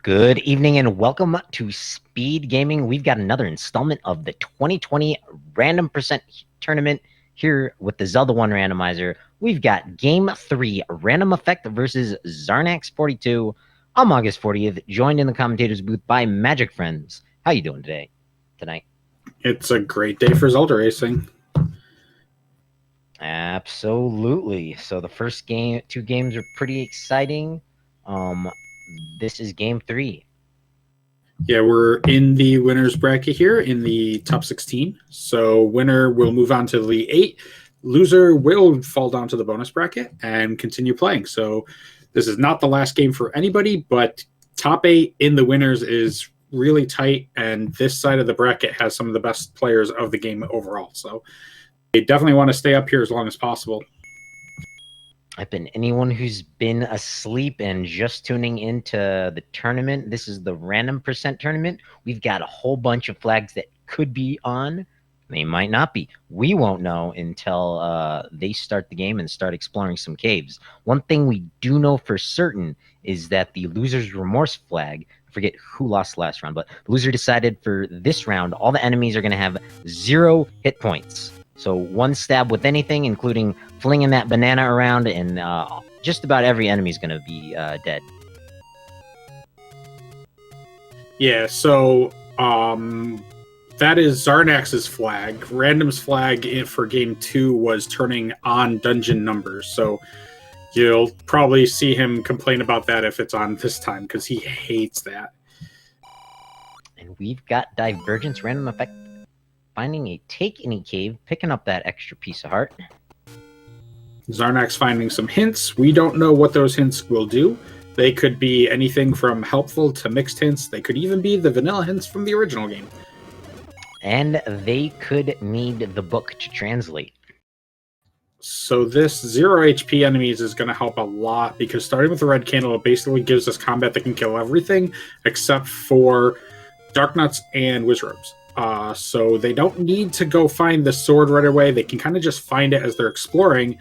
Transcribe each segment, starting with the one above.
Good evening and welcome to Speed Gaming. We've got another installment of the 2020 Random Percent Tournament here with the Zelda 1 Randomizer. We've got Game 3, RandomEffekt versus Xarnax42. I'm August 40th, joined in the commentators booth by Magic Friends. How you doing tonight? It's a great day for Zelda racing. Absolutely. So the first two games are pretty exciting. This is Game 3. Yeah, we're in the winner's bracket here in the top 16. So winner will move on to the Elite 8. Loser will fall down to the bonus bracket and continue playing. So this is not the last game for anybody, but top 8 in the winners is really tight, and this side of the bracket has some of the best players of the game overall. So they definitely want to stay up here as long as possible. I've been anyone who's been asleep and just tuning into the tournament. This is the Random Percent Tournament. We've got a whole bunch of flags that could be on. They might not be. We won't know until they start the game and start exploring some caves. One thing we do know for certain is that the Loser's Remorse flag, I forget who lost last round, but the loser decided for this round, all the enemies are going to have 0 hit points. So one stab with anything, including flinging that banana around, and just about every enemy is going to be dead. Yeah, so that is Xarnax's flag. Random's flag for game 2 was turning on dungeon numbers. So you'll probably see him complain about that if it's on this time, because he hates that. And we've got Divergence RandomEffekt finding a Take Any Cave, picking up that extra piece of heart. Xarnax finding some hints. We don't know what those hints will do. They could be anything from helpful to mixed hints. They could even be the vanilla hints from the original game. And they could need the book to translate. So this 0 HP enemies is going to help a lot, because starting with the red candle, it basically gives us combat that can kill everything except for Dark Nuts and Wizrobes. So they don't need to go find the sword right away. They can kind of just find it as they're exploring,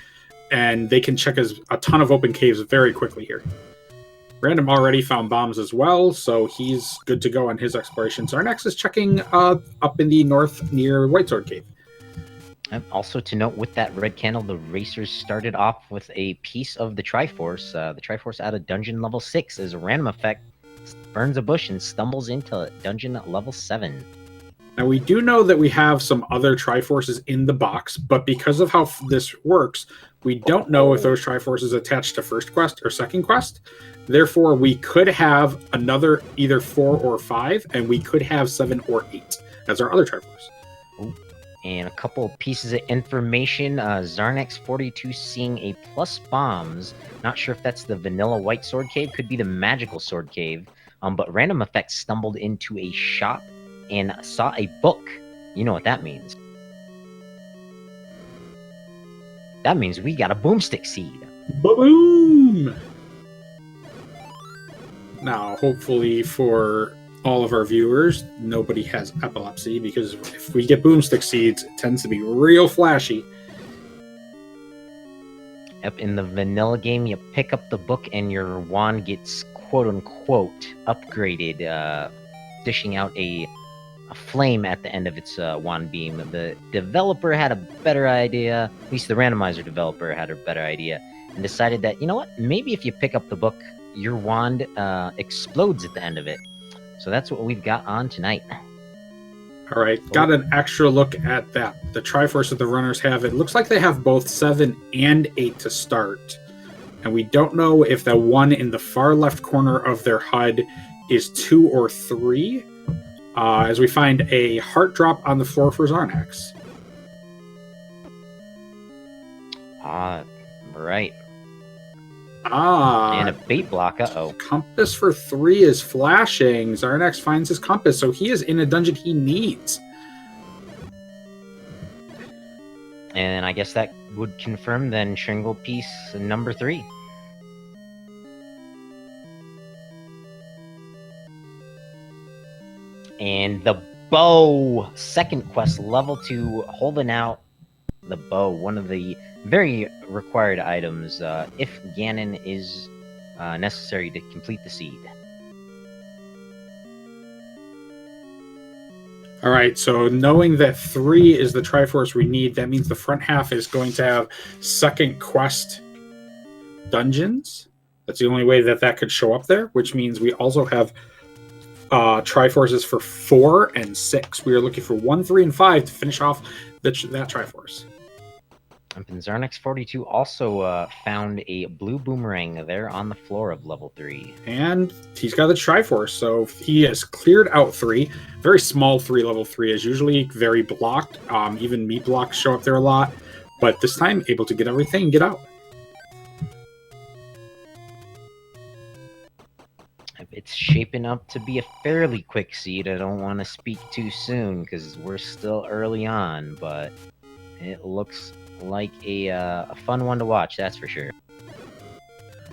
and they can check a ton of open caves very quickly here. Random already found bombs as well, so he's good to go on his explorations. Our next is checking up in the north near White Sword Cave. And also to note, with that red candle, the racers started off with a piece of the Triforce. The Triforce out of dungeon level 6 as a RandomEffekt burns a bush and stumbles into dungeon level 7. Now, we do know that we have some other Triforces in the box, but because of how this works, we don't know if those Triforces attach to first quest or second quest. Therefore, we could have another either 4 or 5, and we could have 7 or 8 as our other Triforce. Ooh. And a couple of pieces of information. Xarnax42 seeing a plus bombs. Not sure if that's the vanilla White Sword Cave. Could be the magical Sword Cave. But RandomEffekt stumbled into a shop and saw a book. You know what that means. That means we got a boomstick seed. Boom! Now, hopefully for all of our viewers, nobody has epilepsy, because if we get boomstick seeds, it tends to be real flashy. Yep, in the vanilla game, you pick up the book and your wand gets quote-unquote upgraded, dishing out a flame at the end of its wand beam. The developer had a better idea, at least the randomizer developer had a better idea, and decided that, you know what, maybe if you pick up the book, your wand explodes at the end of it. So that's what we've got on tonight. All right, got an extra look at that. The Triforce that the runners have, it looks like they have both 7 and 8 to start. And we don't know if the one in the far left corner of their HUD is 2 or 3, as we find a heart drop on the floor for Xarnax. Right. And a bait block, uh-oh. Compass for 3 is flashing. Xarnax finds his compass, so he is in a dungeon he needs. And I guess that would confirm then Shingle piece number 3. And the bow, second quest, level 2, holding out the bow, one of the very required items if Ganon is necessary to complete the seed. All right, so knowing that 3 is the Triforce we need, that means the front half is going to have second quest dungeons. That's the only way that could show up there, which means we also have Triforces for 4 and 6. We are looking for 1, 3, and 5 to finish off that Triforce. And Xarnax42 also found a blue boomerang there on the floor of level 3. And he's got the Triforce, so he has cleared out 3. Very small 3, level 3 is usually very blocked. Even meat blocks show up there a lot. But this time, able to get everything and get out. It's shaping up to be a fairly quick seed. I don't want to speak too soon because we're still early on, but it looks like a fun one to watch, that's for sure.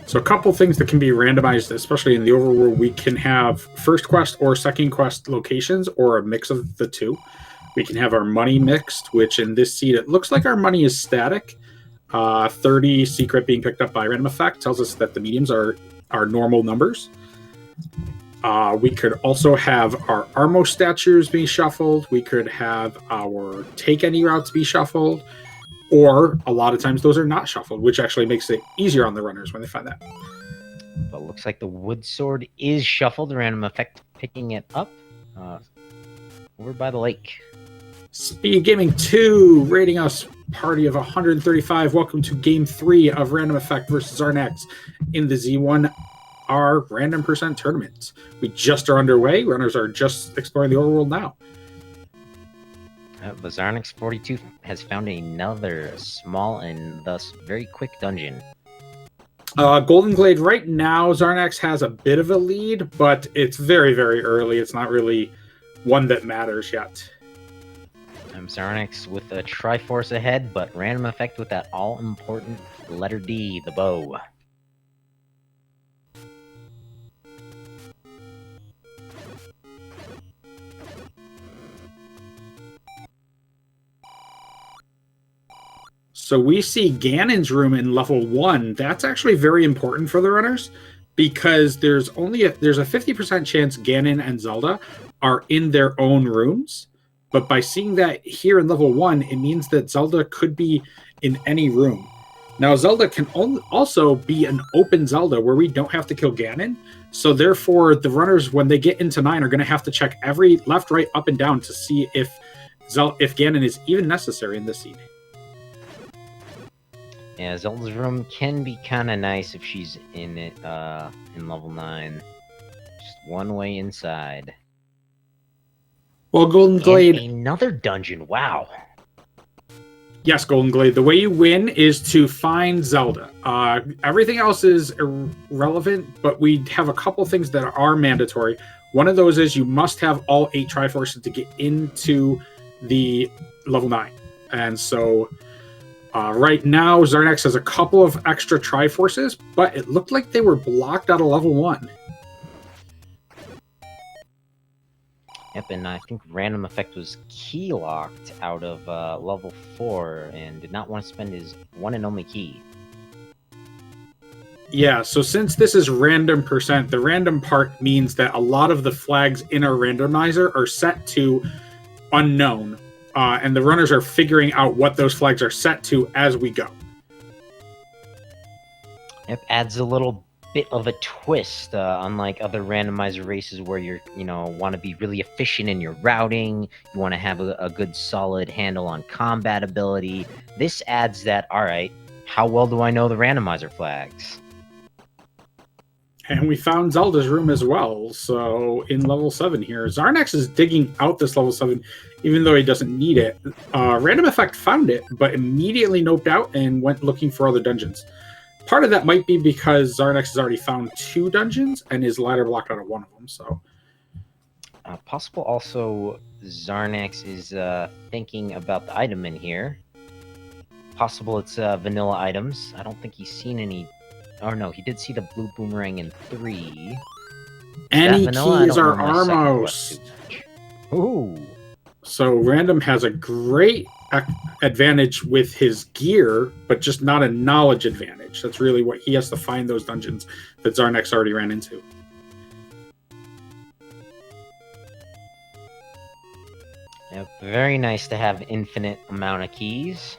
So a couple things that can be randomized, especially in the overworld, we can have first quest or second quest locations or a mix of the two. We can have our money mixed, which in this seed, it looks like our money is static. 30 secret being picked up by RandomEffekt tells us that the mediums are normal numbers. We could also have our Armo statues be shuffled. We could have our take any routes be shuffled. Or a lot of times those are not shuffled, which actually makes it easier on the runners when they find that. But looks like the wood sword is shuffled. RandomEffekt picking it up over by the lake. SpeedGaming 2 rating us party of 135. Welcome to game 3 of RandomEffekt versus Xarnax in the Z1R random percent tournament. We just are underway. Runners are just exploring the overworld now. Xarnax42 has found another small and thus very quick dungeon. Golden Glade, right now, Xarnax has a bit of a lead, but it's very, very early. It's not really one that matters yet. Xarnax with a Triforce ahead, but RandomEffekt with that all-important letter D, the bow. So we see Ganon's room in level 1. That's actually very important for the runners because there's a 50% chance Ganon and Zelda are in their own rooms. But by seeing that here in level 1, it means that Zelda could be in any room. Now, Zelda can also be an open Zelda where we don't have to kill Ganon. So therefore, the runners, when they get into 9, are going to have to check every left, right, up, and down to see if Ganon is even necessary in this scene. Yeah, Zelda's room can be kind of nice if she's in it in level 9. Just one way inside. Well, Golden Glade... And another dungeon, wow. Yes, Golden Glade. The way you win is to find Zelda. Everything else is irrelevant, but we have a couple things that are mandatory. One of those is you must have all 8 Triforces to get into the level 9. And so... right now, Xarnax has a couple of extra Triforces, but it looked like they were blocked out of level 1. Yep, and I think RandomEffekt was key locked out of level 4 and did not want to spend his one and only key. Yeah, so since this is random percent, the random part means that a lot of the flags in our randomizer are set to unknown. And the runners are figuring out what those flags are set to as we go. Yep, adds a little bit of a twist, unlike other randomizer races where you're, want to be really efficient in your routing, you want to have a good solid handle on combat ability. This adds that, all right, how well do I know the randomizer flags? And we found Zelda's room as well. So in level 7 here, Xarnax is digging out this level 7, even though he doesn't need it. RandomEffekt found it, but immediately noped out and went looking for other dungeons. Part of that might be because Xarnax has already found 2 dungeons and is ladder blocked out of one of them. So possible also Xarnax is thinking about the item in here. Possible it's vanilla items. I don't think he's seen any. Oh no, he did see the blue boomerang in 3. Any keys are Armos. Ooh. So Random has a great advantage with his gear, but just not a knowledge advantage. That's really what he has to find those dungeons that Xarnax already ran into. Yep, very nice to have infinite amount of keys.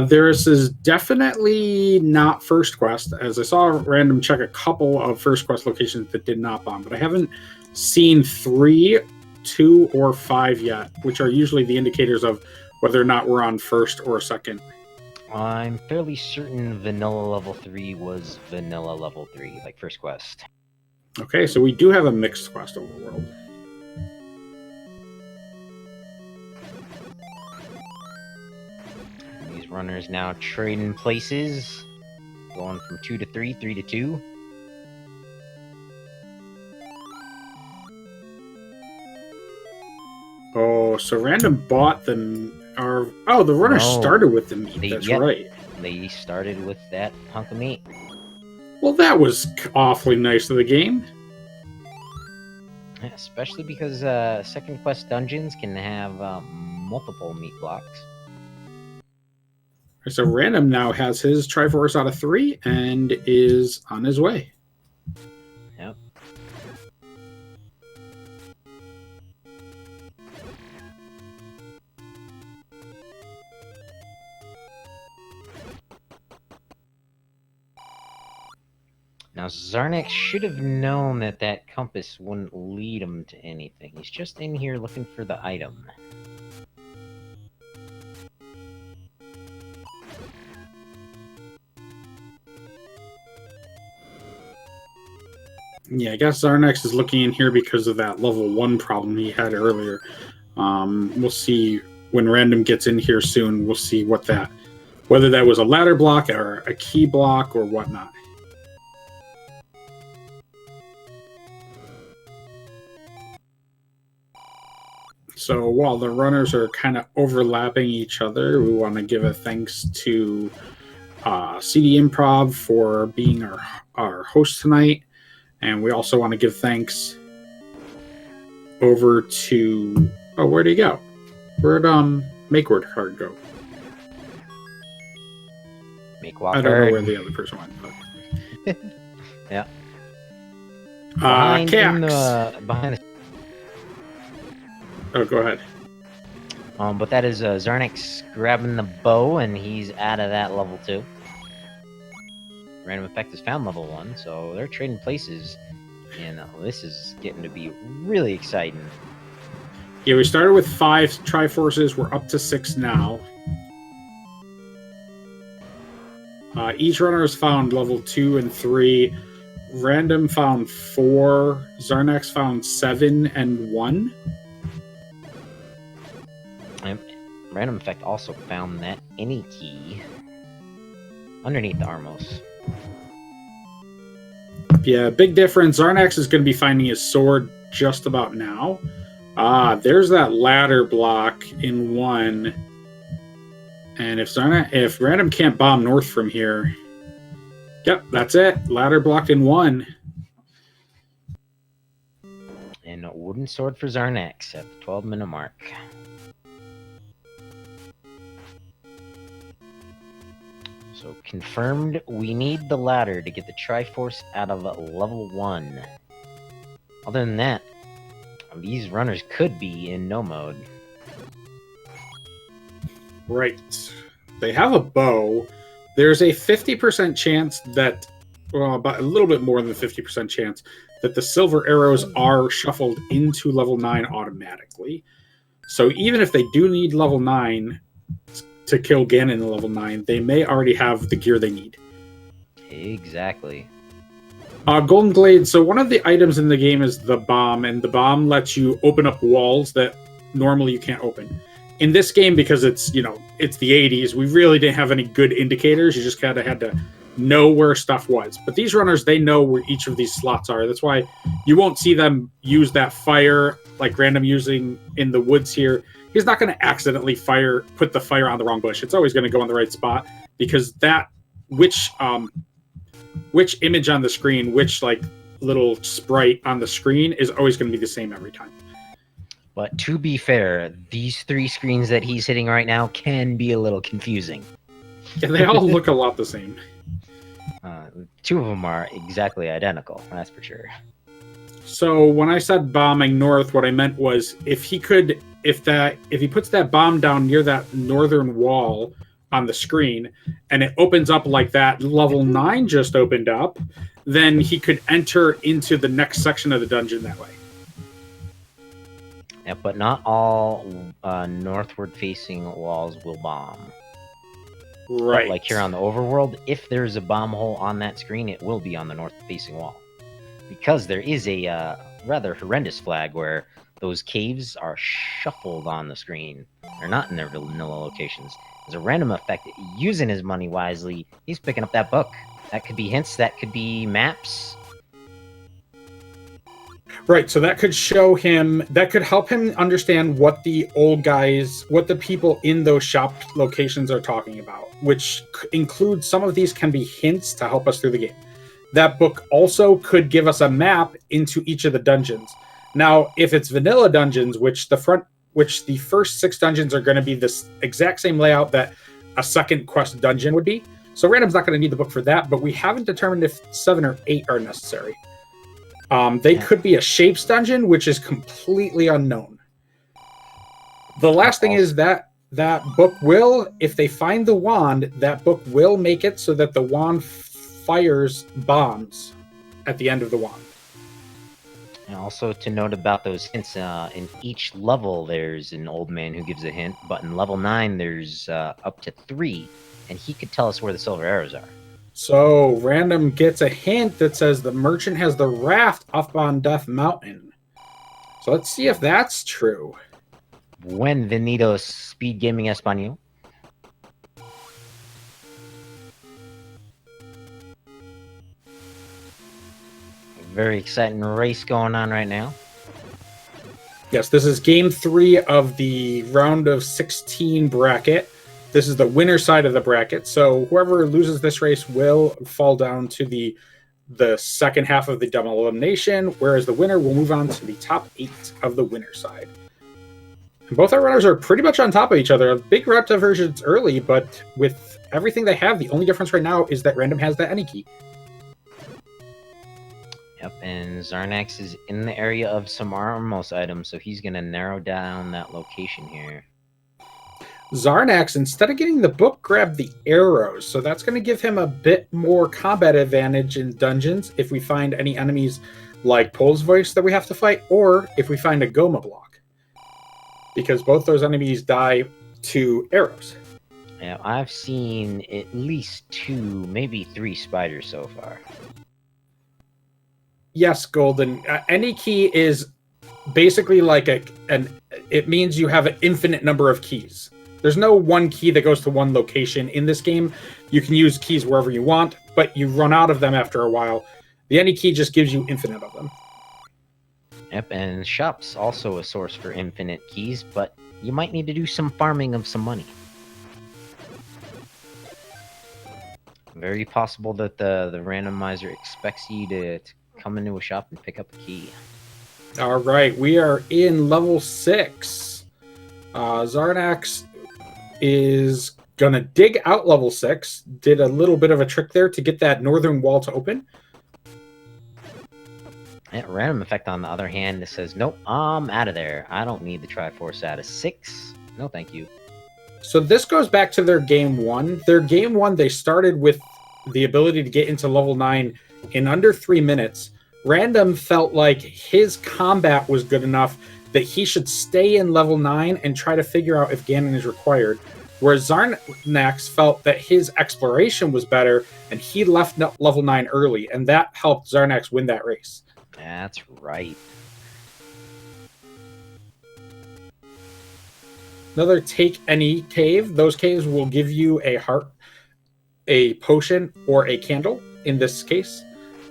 This is definitely not first quest, as I saw random check a couple of first quest locations that did not bomb, but I haven't seen 3, 2, or 5 yet, which are usually the indicators of whether or not we're on first or second. I'm fairly certain vanilla level 3 was vanilla level 3, like first quest. Okay, so we do have a mixed quest overworld. These runners now trading places, going from 2 to 3, 3 to 2. Oh, so random bought them. Oh, the runners started with the meat. That's right. They started with that hunk of meat. Well, that was awfully nice of the game. Especially because second quest dungeons can have multiple meat blocks. So random now has his Triforce out of 3 and is on his way. Yep. Now, Xarnax should have known that that compass wouldn't lead him to anything. He's just in here looking for the item. Yeah, I guess Xarnax is looking in here because of that level 1 problem he had earlier. We'll see when random gets in here soon. We'll see whether that was a ladder block or a key block or whatnot. So while the runners are kind of overlapping each other, we want to give a thanks to CD Improv for being our host tonight. And we also want to give thanks over to... Oh, where'd he go? Where'd Make-Word Card go? Make-Walker. I don't know where the other person went. But... Yeah. Behind the... Oh, go ahead. But that is Xarnax grabbing the bow, and he's out of that level 2. RandomEffekt has found level 1, so they're trading places, and this is getting to be really exciting. Yeah, we started with 5 Triforces. We're up to 6 now. Each runner has found level 2 and 3. Random found 4. Xarnax found 7 and 1. And RandomEffekt also found that any key underneath the Armos. Yeah, big difference. Xarnax is going to be finding his sword just about now. There's that ladder block in 1. And if random can't bomb north from here, yep, that's it. Ladder blocked in 1. And a wooden sword for Xarnax at the 12-minute mark. So confirmed, we need the ladder to get the Triforce out of level 1. Other than that, these runners could be in no mode. Right. They have a bow. There's a 50% chance that, well, about a little bit more than 50% chance that the silver arrows are shuffled into level 9 automatically. So even if they do need level 9 to kill Ganon in level 9, they may already have the gear they need. Exactly. Golden Glade. So one of the items in the game is the bomb, and the bomb lets you open up walls that normally you can't open. In this game, because it's the 80s, we really didn't have any good indicators. You just kind of had to know where stuff was. But these runners, they know where each of these slots are. That's why you won't see them use that fire like random using in the woods here. He's not going to accidentally put the fire on the wrong bush. It's always going to go in the right spot, because that which image on the screen, which like little sprite on the screen is always going to be the same every time. But to be fair, these 3 screens that he's hitting right now can be a little confusing. Yeah, they all look a lot the same. 2 of them are exactly identical, that's for sure. So when I said bombing north, what I meant was if he puts that bomb down near that northern wall on the screen and it opens up like that level 9 just opened up, then he could enter into the next section of the dungeon that way. Yeah, but not all northward facing walls will bomb. Right. But like here on the overworld, if there's a bomb hole on that screen, it will be on the north facing wall. Because there is a rather horrendous flag where those caves are shuffled on the screen. They're not in their vanilla locations. As a random effect, using his money wisely, he's picking up that book. That could be hints, that could be maps. Right, so that could show him, that could help him understand what the old guys, what the people in those shop locations are talking about, which includes some of these can be hints to help us through the game. That book also could give us a map into each of the dungeons. Now, if it's vanilla dungeons, which the first 6 dungeons are going to be this exact same layout that a second quest dungeon would be. So random's not going to need the book for that, but we haven't determined if 7 or 8 are necessary. They could be a shapes dungeon, which is completely unknown. The last thing is that book will, if they find the wand, that book will make it so that the wand fires bombs at the end of the wand. And also to note about those hints, in each level there's an old man who gives a hint, but in level 9 there's up to 3, and he could tell us where the silver arrows are. So Random gets a hint that says the merchant has the raft up on Death Mountain. So let's see if that's true. Buen venidos, SpeedGaming Español. Very exciting race going on right now. Yes, this is game 3 of the round of 16 bracket. This is the winner side of the bracket. So whoever loses this race will fall down to the second half of the double elimination, whereas the winner will move on to the top 8 of the winner side. And both our runners are pretty much on top of each other. A big rep divergence early, but with everything they have, the only difference right now is that Random has that any key. Yep, and Xarnax is in the area of some armos items, so he's going to narrow down that location here. Xarnax, instead of getting the book, grabbed the arrows, so that's going to give him a bit more combat advantage in dungeons if we find any enemies like Pole's Voice that we have to fight, or if we find a Goma block. Because both those enemies die to arrows. Yeah, I've seen at least 2, maybe 3 spiders so far. Yes, Golden. Any key is basically like it means you have an infinite number of keys. There's no one key that goes to one location in this game. You can use keys wherever you want, but you run out of them after a while. The any key just gives you infinite of them. Yep, and shop's also a source for infinite keys, but you might need to do some farming of some money. Very possible that the randomizer expects you to come into a shop and pick up a key. All right, we are in level 6. Xarnax is gonna dig out level 6. Did a little bit of a trick there to get that northern wall to open. And Random Effect, on the other hand, says, nope, I'm out of there. I don't need the Triforce out of 6. No, thank you. So this goes back to their game 1. Their game 1, they started with the ability to get into level 9 in under 3 minutes. Random felt like his combat was good enough that he should stay in level 9 and try to figure out if Ganon is required. Whereas Xarnax felt that his exploration was better and he left level 9 early, and that helped Xarnax win that race. That's right. Another take any cave. Those caves will give you a heart, a potion, or a candle in this case.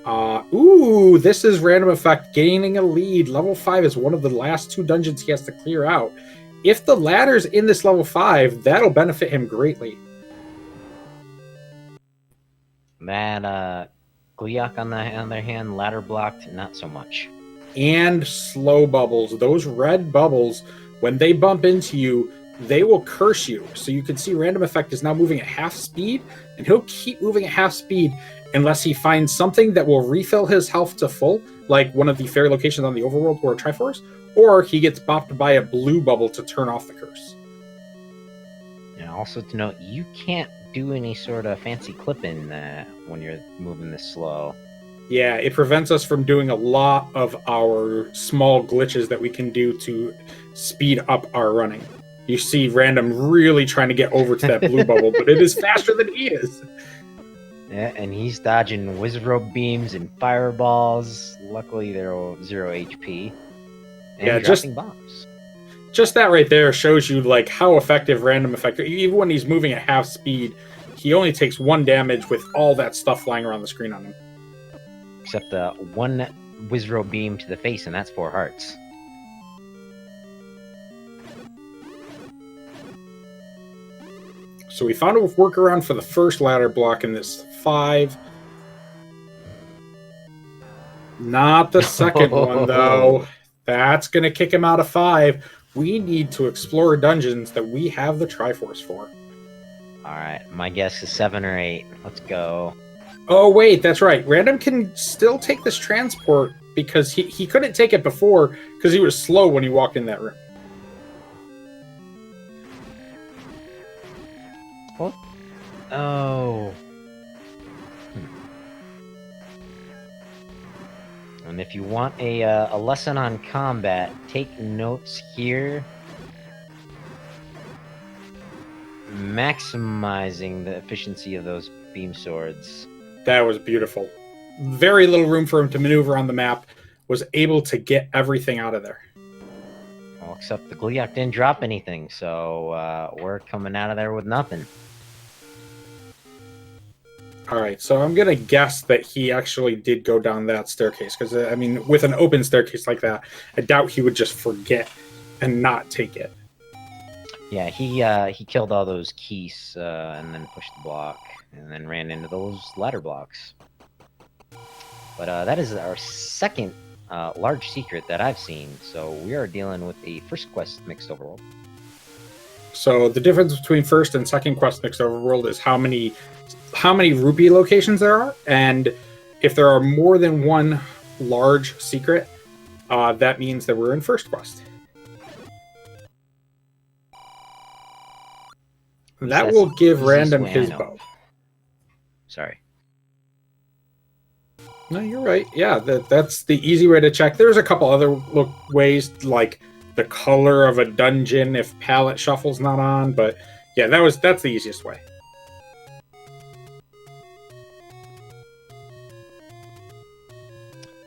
This is Random Effect gaining a lead. Level 5 is one of the last 2 dungeons he has to clear out. If the ladder's in this level 5, that'll benefit him greatly. That, Gleok, on the other hand, ladder blocked, not so much. And slow bubbles. Those red bubbles, when they bump into you, they will curse you. So you can see Random Effect is now moving at half speed, and he'll keep moving at half speed unless he finds something that will refill his health to full, like one of the fairy locations on the overworld or a Triforce, or he gets bopped by a blue bubble to turn off the curse. And also to note, you can't do any sort of fancy clipping when you're moving this slow. Yeah, it prevents us from doing a lot of our small glitches that we can do to speed up our running. You see Random really trying to get over to that blue bubble, but it is faster than he is. Yeah, and he's dodging Wizrobe beams and fireballs. Luckily, they're 0 HP. And Yeah, dropping bombs. Just that right there shows you like how effective RandomEffekt. Even when he's moving at half speed, he only takes 1 damage with all that stuff flying around the screen on him. Except one Wizrobe beam to the face, and that's 4 hearts. So we found a workaround for the first ladder block in this 5. Not the second one, though. That's going to kick him out of 5. We need to explore dungeons that we have the Triforce for. Alright, my guess is 7 or 8. Let's go. Oh, wait, that's right. Random can still take this transport because he couldn't take it before because he was slow when he walked in that room. What? Oh. And if you want a lesson on combat, take notes here. Maximizing the efficiency of those beam swords. That was beautiful. Very little room for him to maneuver on the map. Was able to get everything out of there. Well, except the Gleeok didn't drop anything, so we're coming out of there with nothing. All right, so I'm going to guess that he actually did go down that staircase. Because, I mean, with an open staircase like that, I doubt he would just forget and not take it. Yeah, he killed all those keys and then pushed the block. And then ran into those ladder blocks. But that is our second large secret that I've seen. So we are dealing with the first quest mixed overworld. So the difference between first and second quest mixed overworld is how many rupee locations there are, and if there are more than one large secret, that means that we're in first quest. That will give Random his bow. Sorry. No, you're right. Yeah, that's the easy way to check. There's a couple other ways, like the color of a dungeon if palette shuffle's not on, but yeah, that's the easiest way.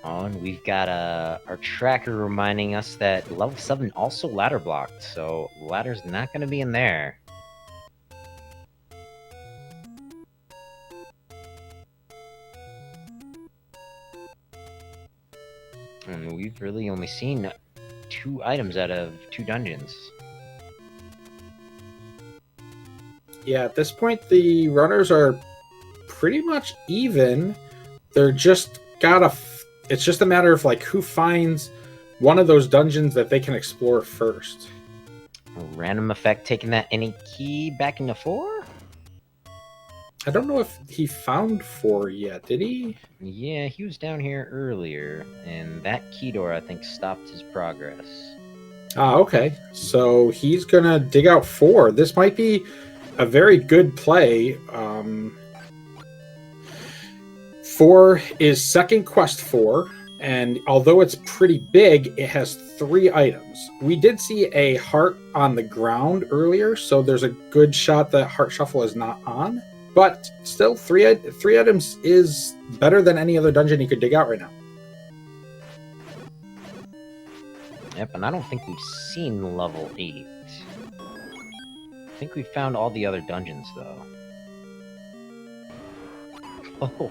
And we've got our tracker reminding us that level 7 also ladder blocked, so ladder's not going to be in there. And we've really only seen 2 items out of 2 dungeons. Yeah, at this point, the runners are pretty much even. They're just it's just a matter of like who finds one of those dungeons that they can explore first. RandomEffekt taking that any key back into 4? I don't know if he found 4 yet, did he? Yeah, he was down here earlier, and that key door, I think, stopped his progress. Ah, okay. So he's gonna dig out 4. This might be a very good play. 4 is second quest 4, and although it's pretty big, it has 3 items. We did see a heart on the ground earlier, so there's a good shot that Heart Shuffle is not on. But still, 3 items is better than any other dungeon you could dig out right now. Yep, and I don't think we've seen level 8. I think we found all the other dungeons, though. Oh.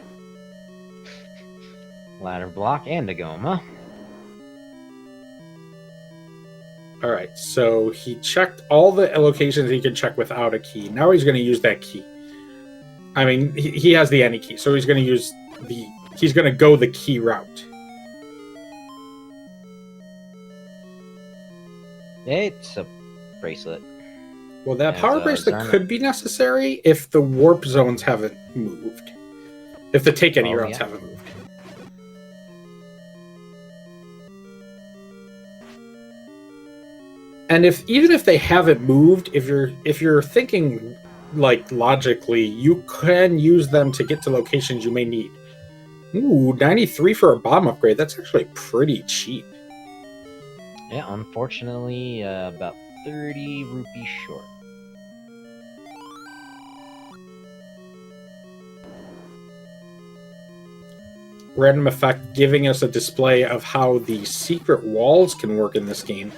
Ladder block and a Goma. Alright, so he checked all the locations he could check without a key. Now he's going to use that key. I mean, he has the any key, so he's going to use he's going to go the key route. It's a bracelet. Well, that power bracelet could be necessary if the warp zones haven't moved. If the take any routes haven't moved. And even if they haven't moved, if you're thinking like logically, you can use them to get to locations you may need. Ooh, 93 for a bomb upgrade. That's actually pretty cheap. Yeah, unfortunately, about 30 rupees short. RandomEffekt giving us a display of how the secret walls can work in this game.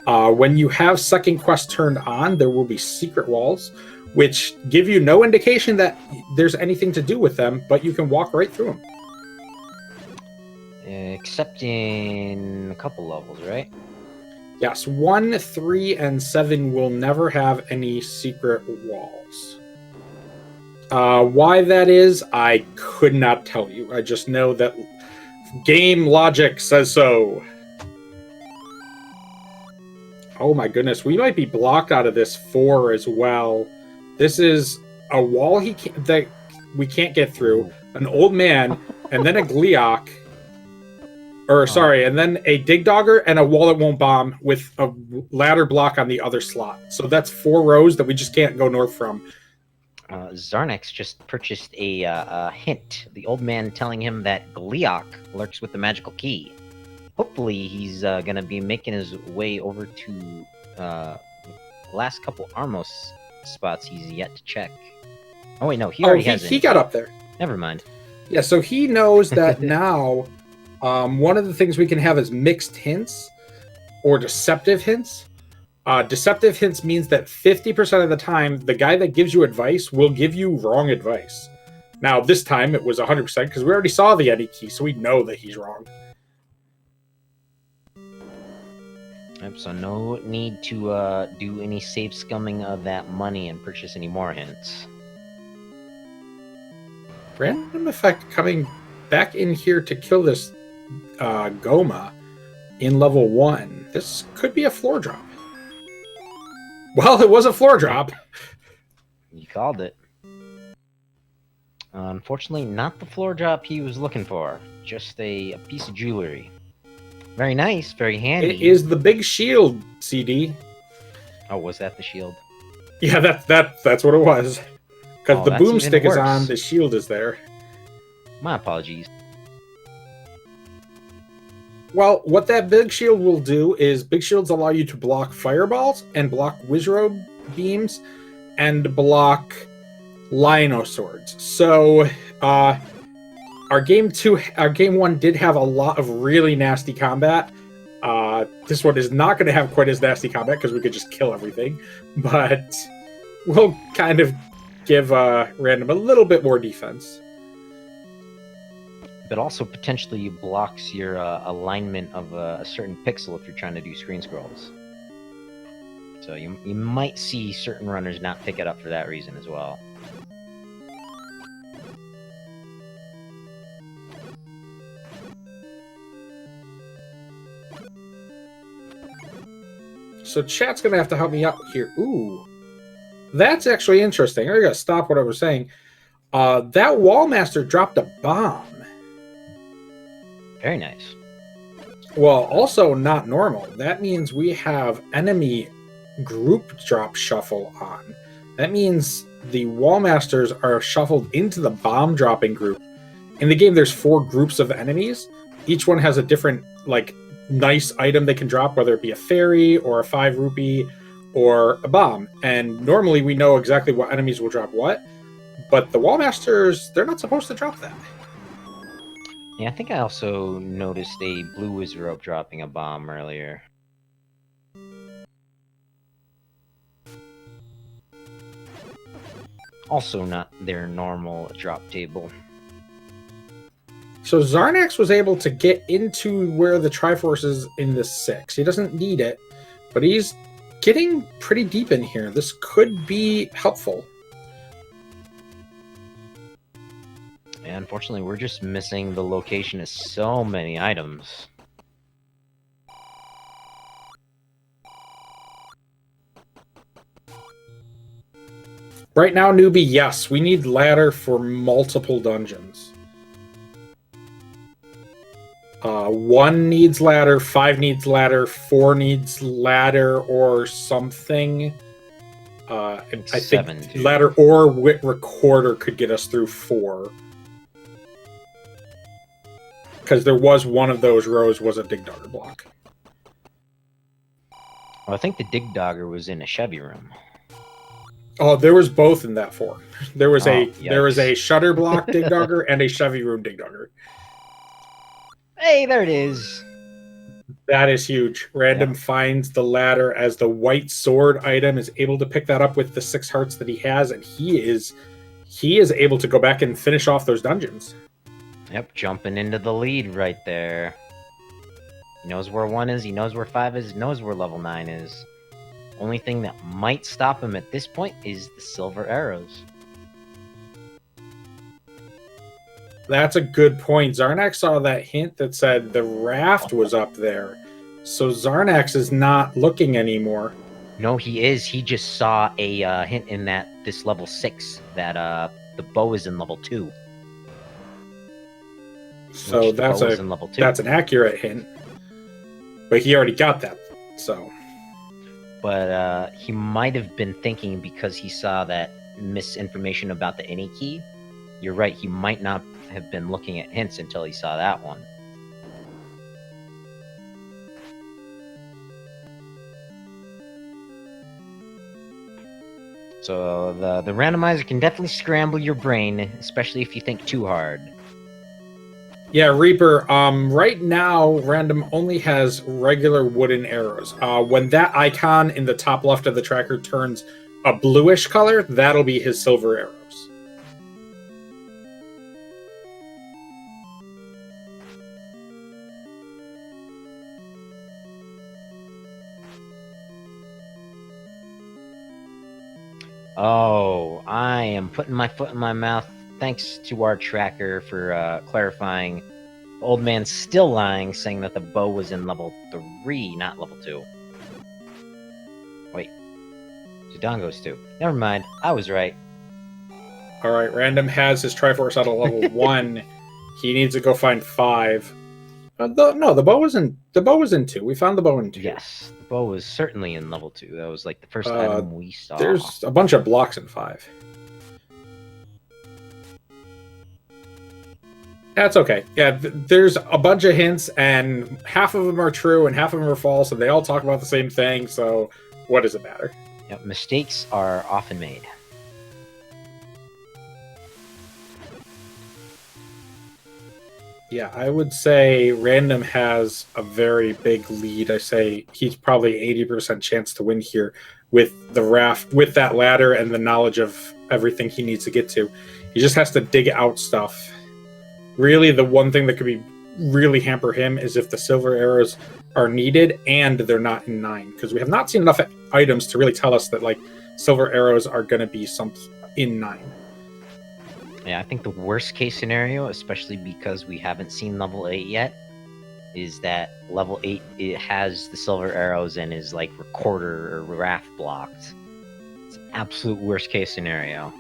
When you have second quest turned on, there will be secret walls, which give you no indication that there's anything to do with them, but you can walk right through them. Except in a couple levels, right? Yes, 1, 3, and 7 will never have any secret walls. Why that is, I could not tell you. I just know that game logic says so. Oh my goodness, we might be blocked out of this 4 as well. This is a wall that we can't get through, an old man, and then a Gleeok. And then a Dig Dogger and a wall that won't bomb with a ladder block on the other slot. So that's 4 rows that we just can't go north from. Xarnax just purchased a hint. The old man telling him that Gleeok lurks with the magical key. Hopefully, he's gonna be making his way over to last couple Armos spots he's yet to check. Oh wait, no, he already has it. He got up there. Never mind. Yeah, so he knows that now. One of the things we can have is mixed hints or deceptive hints. Deceptive hints means that 50% of the time, the guy that gives you advice will give you wrong advice. Now, this time it was 100% because we already saw the Eddie key, so we know that he's wrong. Yep, so no need to do any safe scumming of that money and purchase any more hints. RandomEffekt coming back in here to kill this Goma in level 1. This could be a floor drop. Well, it was a floor drop. You called it. Unfortunately, not the floor drop he was looking for. Just a piece of jewelry. Very nice, very handy. It is the big shield, CD. Oh, was that the shield? Yeah, that's what it was. Because the boomstick is on, the shield is there. My apologies. Well, what that big shield will do is big shields allow you to block fireballs and block wizrobe beams and block Lino swords. So our game 1 did have a lot of really nasty combat. This one is not going to have quite as nasty combat because we could just kill everything, but we'll kind of give Random a little bit more defense. But also potentially blocks your alignment of a certain pixel if you're trying to do screen scrolls. So you might see certain runners not pick it up for that reason as well. So chat's going to have to help me out here. Ooh, that's actually interesting. I got to stop what I was saying. That Wallmaster dropped a bomb. Very nice. Well, also not normal. That means we have enemy group drop shuffle on. That means the Wallmasters are shuffled into the bomb dropping group. In the game, there's 4 groups of enemies. Each one has a different, like, nice item they can drop, whether it be a fairy or a 5 rupee or a bomb. And normally we know exactly what enemies will drop what, but the Wallmasters, they're not supposed to drop that. Yeah, I think I also noticed a blue wizrobe dropping a bomb earlier. Also not their normal drop table. So Xarnax was able to get into where the Triforce is in the 6. He doesn't need it, but he's getting pretty deep in here. This could be helpful. And unfortunately, we're just missing the location of so many items. Right now, newbie, yes, we need ladder for multiple dungeons. 1 needs ladder, 5 needs ladder, 4 needs ladder or something. And I think 7 too. ladder or wit recorder could get us through 4. Because there was one of those rows was a dig dogger block. Well, I think the dig dogger was in a Chevy room. Oh, there was both in that 4. There was yikes. a shutter block dig dogger and a Chevy room dig dogger. Hey, there it is. That is huge. Random finds the ladder as the white sword item, is able to pick that up with the 6 hearts that he has, and he is able to go back and finish off those dungeons. Yep, jumping into the lead right there. He knows where 1 is, he knows where 5 is, he knows where level 9 is. Only thing that might stop him at this point is the silver arrows. That's a good point. Xarnax saw that hint that said the raft was up there. So Xarnax is not looking anymore. No, he is. He just saw a hint in this level 6 that the bow is in level 2. So that's an accurate hint. But he already got that, so. But he might have been thinking, because he saw that misinformation about the any key. You're right, he might not have been looking at hints until he saw that one. So the randomizer can definitely scramble your brain, especially if you think too hard. Yeah, Reaper, right now, Random only has regular wooden arrows. When that icon in the top left of the tracker turns a bluish color, that'll be his silver arrows. Oh, I am putting my foot in my mouth. Thanks to our tracker for clarifying. The old man's still lying, saying that the bow was in level 3, not level 2. Wait. Zidongo's 2. Never mind, I was right. Alright, Random has his Triforce out of level 1. He needs to go find 5. No, the bow was in 2. We found the bow in 2. Yes, the bow was certainly in level 2. That was like the first item we saw. There's a bunch of blocks in 5. That's okay. Yeah, there's a bunch of hints, and half of them are true and half of them are false, and they all talk about the same thing, so what does it matter? Yep, mistakes are often made. Yeah, I would say Random has a very big lead. I say he's probably 80% chance to win here with the raft, with that ladder and the knowledge of everything he needs to get to. He just has to dig out stuff. Really, the one thing that could be really hamper him is if the silver arrows are needed and they're not in 9, because we have not seen enough items to really tell us that like silver arrows are going to be in 9. Yeah, I think the worst case scenario, especially because we haven't seen level 8 yet, is that level 8 it has the silver arrows and is like recorder or raft blocked. It's an absolute worst case scenario.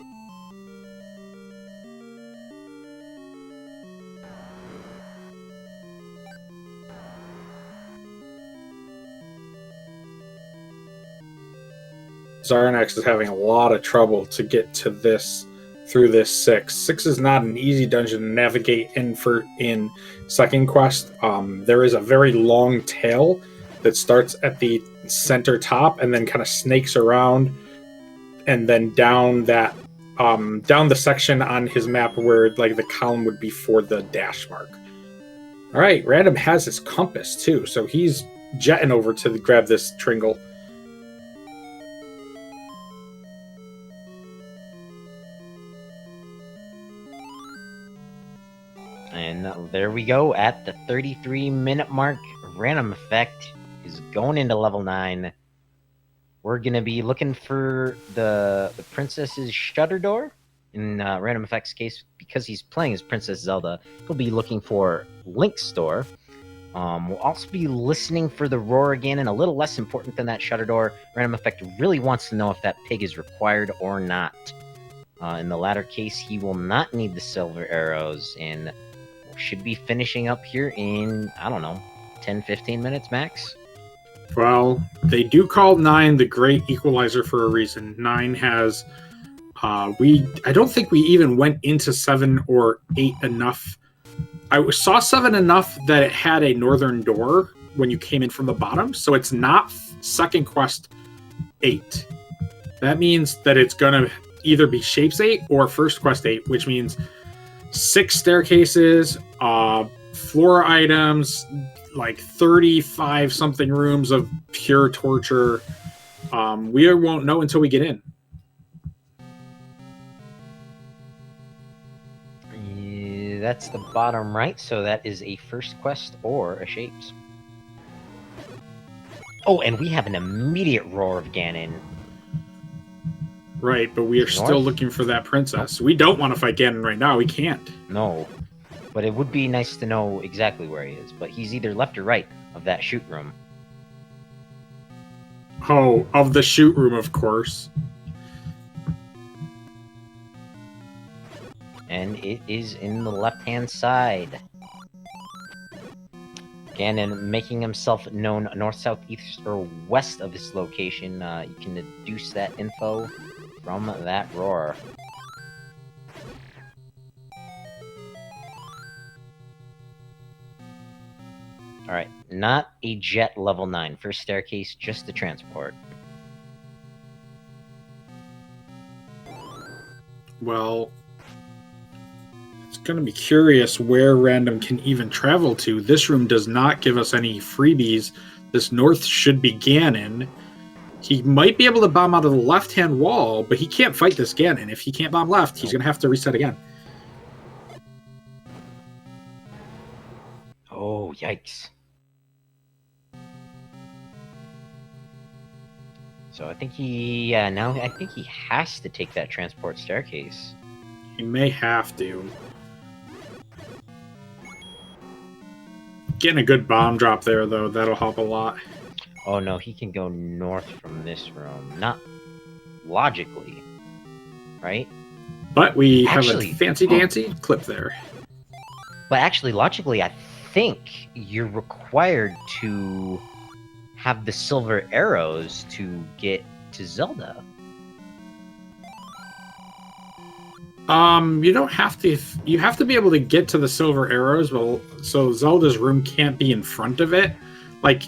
Xarnax is having a lot of trouble to get to this through this 6. 6 is not an easy dungeon to navigate in second quest. There is a very long tail that starts at the center top and then kind of snakes around and then down that down the section on his map where like the column would be for the dash mark. All right, Random has his compass too, so he's jetting over to grab this Tringle. And there we go at the 33-minute mark. RandomEffekt is going into level 9. We're going to be looking for the princess's shutter door. In RandomEffekt's case, because he's playing as Princess Zelda, he'll be looking for Link's door. We'll also be listening for the roar again, and a little less important than that shutter door, RandomEffekt really wants to know if that pig is required or not. In the latter case, he will not need the silver arrows, and we'll should be finishing up here in, I don't know, 10, 15 minutes max. Well, they do call 9 the great equalizer for a reason. 9 has I don't think we even went into 7 or 8 enough. I saw 7 enough that it had a northern door when you came in from the bottom, so it's not second quest 8. That means that it's gonna either be Shapes 8 or first quest 8, which means 6 staircases, floor items, like 35 something rooms of pure torture. We won't know until we get in. Yeah, that's the bottom right, so that is a first quest or a Shapes. Oh, and we have an immediate roar of Ganon. Right, but we are still looking for that princess. We don't want to fight Ganon right now. We can't. No. But it would be nice to know exactly where he is. But he's either left or right of that shoot room. Oh, of the shoot room, of course. And it is in the left-hand side. Ganon making himself known north, south, east, or west of this location. You can deduce that info from that roar. Alright, not a jet level 9. First staircase, just the transport. Well, it's going to be curious where Random can even travel to. This room does not give us any freebies. This north should be Ganon. He might be able to bomb out of the left-hand wall, but he can't fight this Ganon. If he can't bomb left, he's going to have to reset again. Oh, yikes. So I think he, now I think he has to take that transport staircase. He may have to. Getting a good bomb drop there, though, that'll help a lot. Oh no, he can go north from this room. Not logically, right? But we have a fancy-dancy clip there. But actually, logically, I think you're required to have the silver arrows to get to Zelda. You don't have to. You have to be able to get to the silver arrows. Well, so Zelda's room can't be in front of it. Like,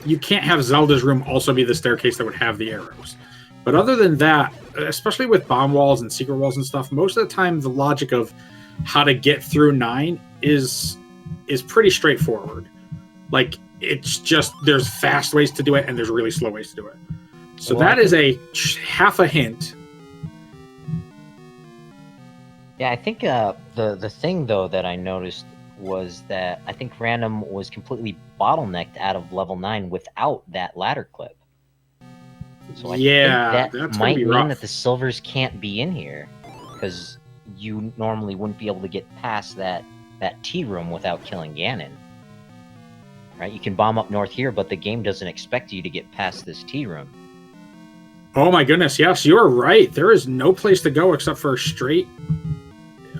you can't have Zelda's room also be the staircase that would have the arrows. But other than that, especially with bomb walls and secret walls and stuff, most of the time the logic of how to get through 9 is pretty straightforward. Like, it's just there's fast ways to do it and there's really slow ways to do it. So well, that is a half a hint. Yeah, I think the thing though that I noticed was that I think Random was completely bottlenecked out of level 9 without that ladder clip. So I think that might mean that the silvers can't be in here, because you normally wouldn't be able to get past that T room without killing Ganon. Right? You can bomb up north here, but the game doesn't expect you to get past this T room. Oh my goodness, yes, you're right. There is no place to go except for a straight.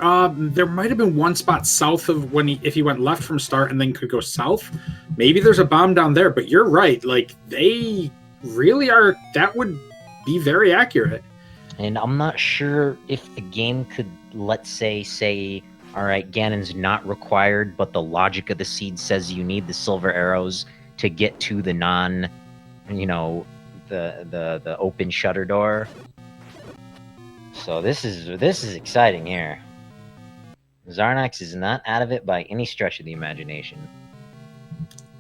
There might have been one spot south of if he went left from start and then could go south. Maybe there's a bomb down there, but you're right. Like, they really are. That would be very accurate. And I'm not sure if the game could, let's say, all right, Ganon's not required, but the logic of the seed says you need the silver arrows to get to the the open shutter door. So this is exciting here. Xarnax is not out of it by any stretch of the imagination.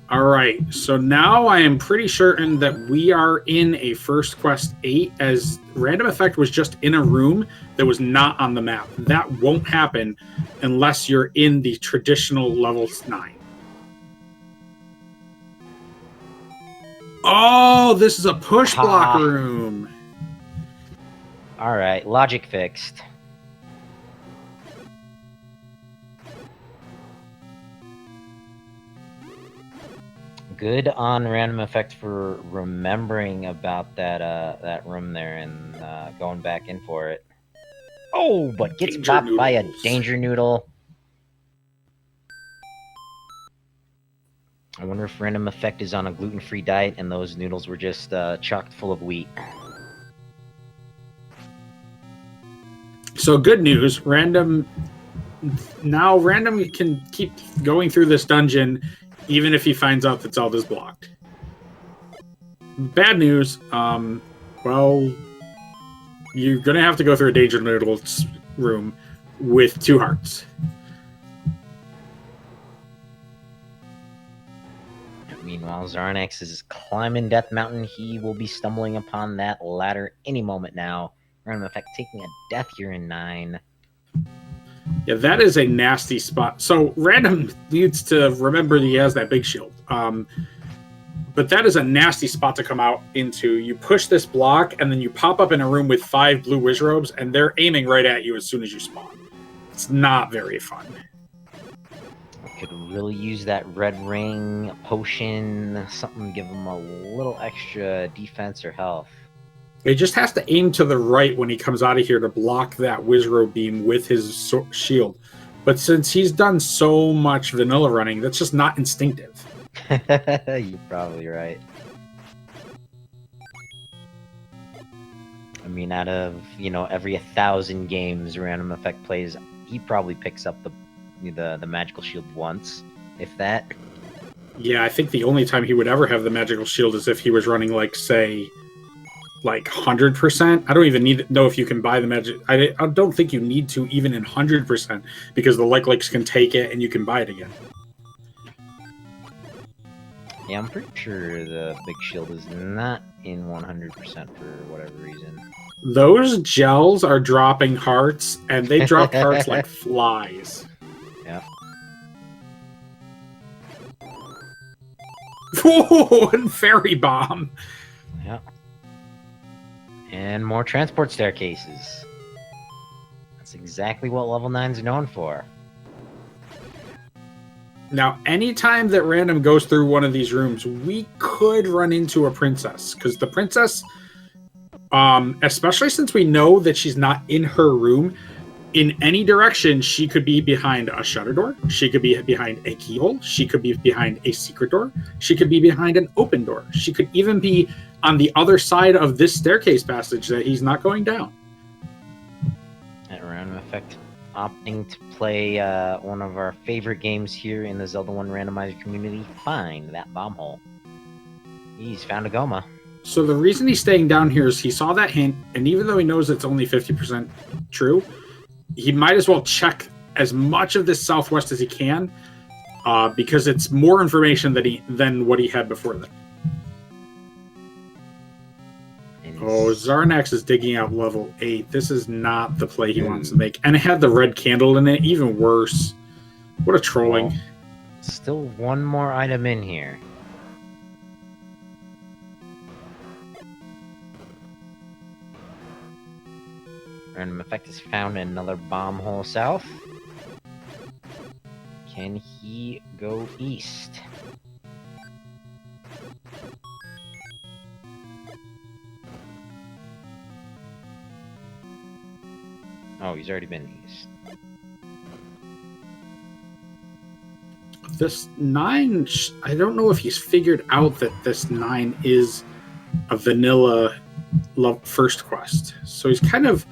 All right, so now I am pretty certain that we are in a first quest 8, as RandomEffekt was just in a room that was not on the map. That won't happen unless you're in the traditional level 9. Oh, this is a push block room. All right, logic fixed. Good on RandomEffekt for remembering about that room there and going back in for it. Oh, but gets bopped by a danger noodle. I wonder if RandomEffekt is on a gluten-free diet and those noodles were just chocked full of wheat. So good news, Random can keep going through this dungeon even if he finds out that Zelda's blocked. Bad news, well, you're gonna have to go through a Danger Noodles room with 2 hearts. Meanwhile, Xarnax is climbing Death Mountain. He will be stumbling upon that ladder any moment now. RandomEffekt taking a death here in 9. Yeah, that is a nasty spot. So Random needs to remember that he has that big shield. But that is a nasty spot to come out into. You push this block, and then you pop up in a room with 5 blue Wizrobes, and they're aiming right at you as soon as you spawn. It's not very fun. Could really use that red ring, potion, something to give him a little extra defense or health. He just has to aim to the right when he comes out of here to block that Wizrobe beam with his shield. But since he's done so much vanilla running, that's just not instinctive. You're probably right. I mean, out of, every 1,000 games RandomEffekt plays, he probably picks up the magical shield once, if that. Yeah, I think the only time he would ever have the magical shield is if he was running, say, 100%. I don't even need to know if you can buy the magic. I don't think you need to even in 100% because the likes can take it and you can buy it again. Yeah, I'm pretty sure the big shield is not in 100% for whatever reason. Those gels are dropping hearts, and they drop hearts like flies. Yeah. Whoa, and fairy bomb. Yeah. And more transport staircases. That's exactly what level 9's known for. Now, anytime that Random goes through one of these rooms, we could run into a princess. Because the princess, especially since we know that she's not in her room, in any direction, she could be behind a shutter door. She could be behind a keyhole. She could be behind a secret door. She could be behind an open door. She could even be on the other side of this staircase passage that he's not going down. At RandomEffekt, opting to play one of our favorite games here in the Zelda 1 Randomizer community, find that bomb hole. He's found a Goma. So the reason he's staying down here is he saw that hint, and even though he knows it's only 50% true, he might as well check as much of this southwest as he can, because it's more information than what he had before that. Oh, Xarnax is digging out level 8. This is not the play he wants to make. And it had the red candle in it, even worse. What a trolling. Well, still one more item in here. RandomEffekt has found another bomb hole south. Can he go east? Oh, he's already been east. This 9, I don't know if he's figured out that this 9 is a vanilla first quest. So he's kind of,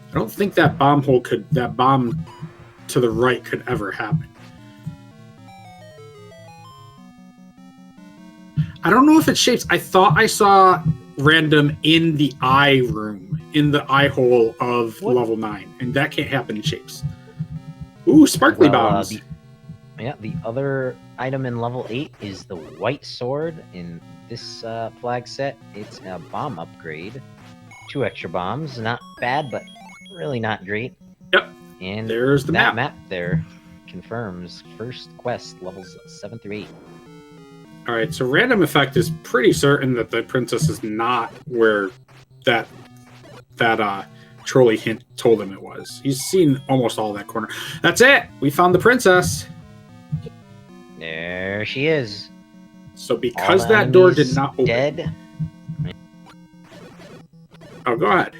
I don't think that bomb to the right could ever happen. I don't know if it shapes. I thought I saw Random in the eye room, in the eye hole of level 9, and that can't happen in shapes. Ooh, sparkly bombs. The other item in level 8 is the white sword. In this flag set, it's a bomb upgrade. 2 extra bombs, not bad, but really not great. Yep. And there's the map there confirms first quest levels 7 through 8. All right, so RandomEffekt is pretty certain that the princess is not where that trolley hint told him it was. He's seen almost all that corner. That's it. We found the princess. There she is. So because that door did not open. Dead. Oh, go ahead.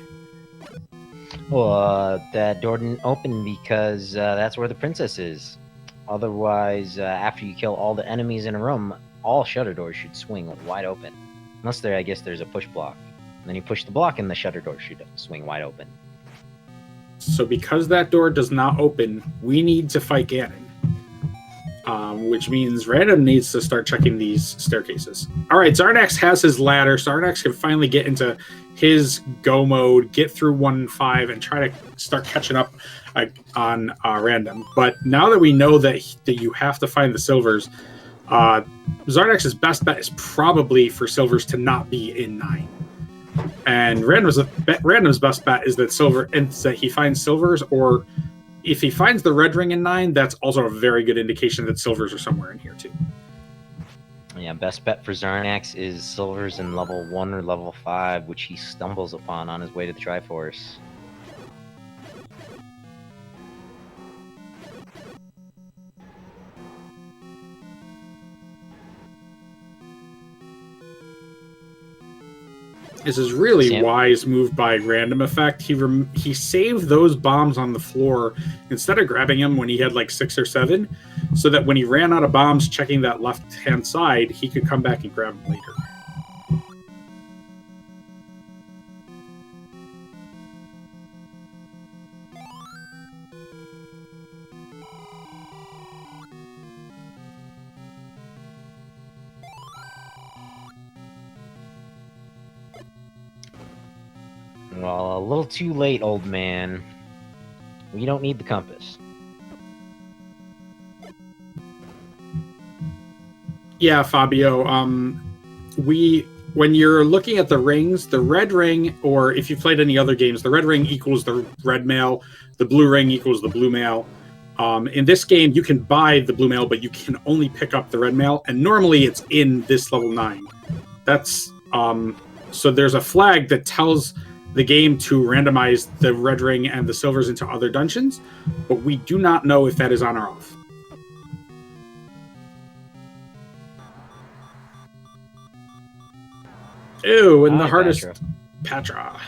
Well, that door didn't open because that's where the princess is. Otherwise, after you kill all the enemies in a room, all shutter doors should swing wide open. Unless I guess there's a push block. And then you push the block and the shutter door should swing wide open. So because that door does not open, we need to fight Ganon. Which means Random needs to start checking these staircases. All right, Xarnax has his ladder. Xarnax can finally get into his go mode, get through 1 and 5, and try to start catching up on Random. But now that we know that you have to find the silvers, Xarnax's best bet is probably for silvers to not be in 9. And Random's best bet is that he finds silvers, or if he finds the red ring in 9, that's also a very good indication that silvers are somewhere in here too. Yeah, best bet for Xarnax is silvers in level 1 or level 5, which he stumbles upon on his way to the Triforce. This is really wise move by RandomEffekt. He saved those bombs on the floor instead of grabbing them when he had like 6 or 7, so that when he ran out of bombs checking that left-hand side, he could come back and grab them later. Well, a little too late, old man. We don't need the compass. Yeah, Fabio. When you're looking at the rings, the red ring, or if you played any other games, the red ring equals the red mail, the blue ring equals the blue mail. In this game, you can buy the blue mail, but you can only pick up the red mail, and normally it's in this level 9. That's so there's a flag that tells the game to randomize the red ring and the silvers into other dungeons, but we do not know if that is on or off. Ew, and the hardest Patra.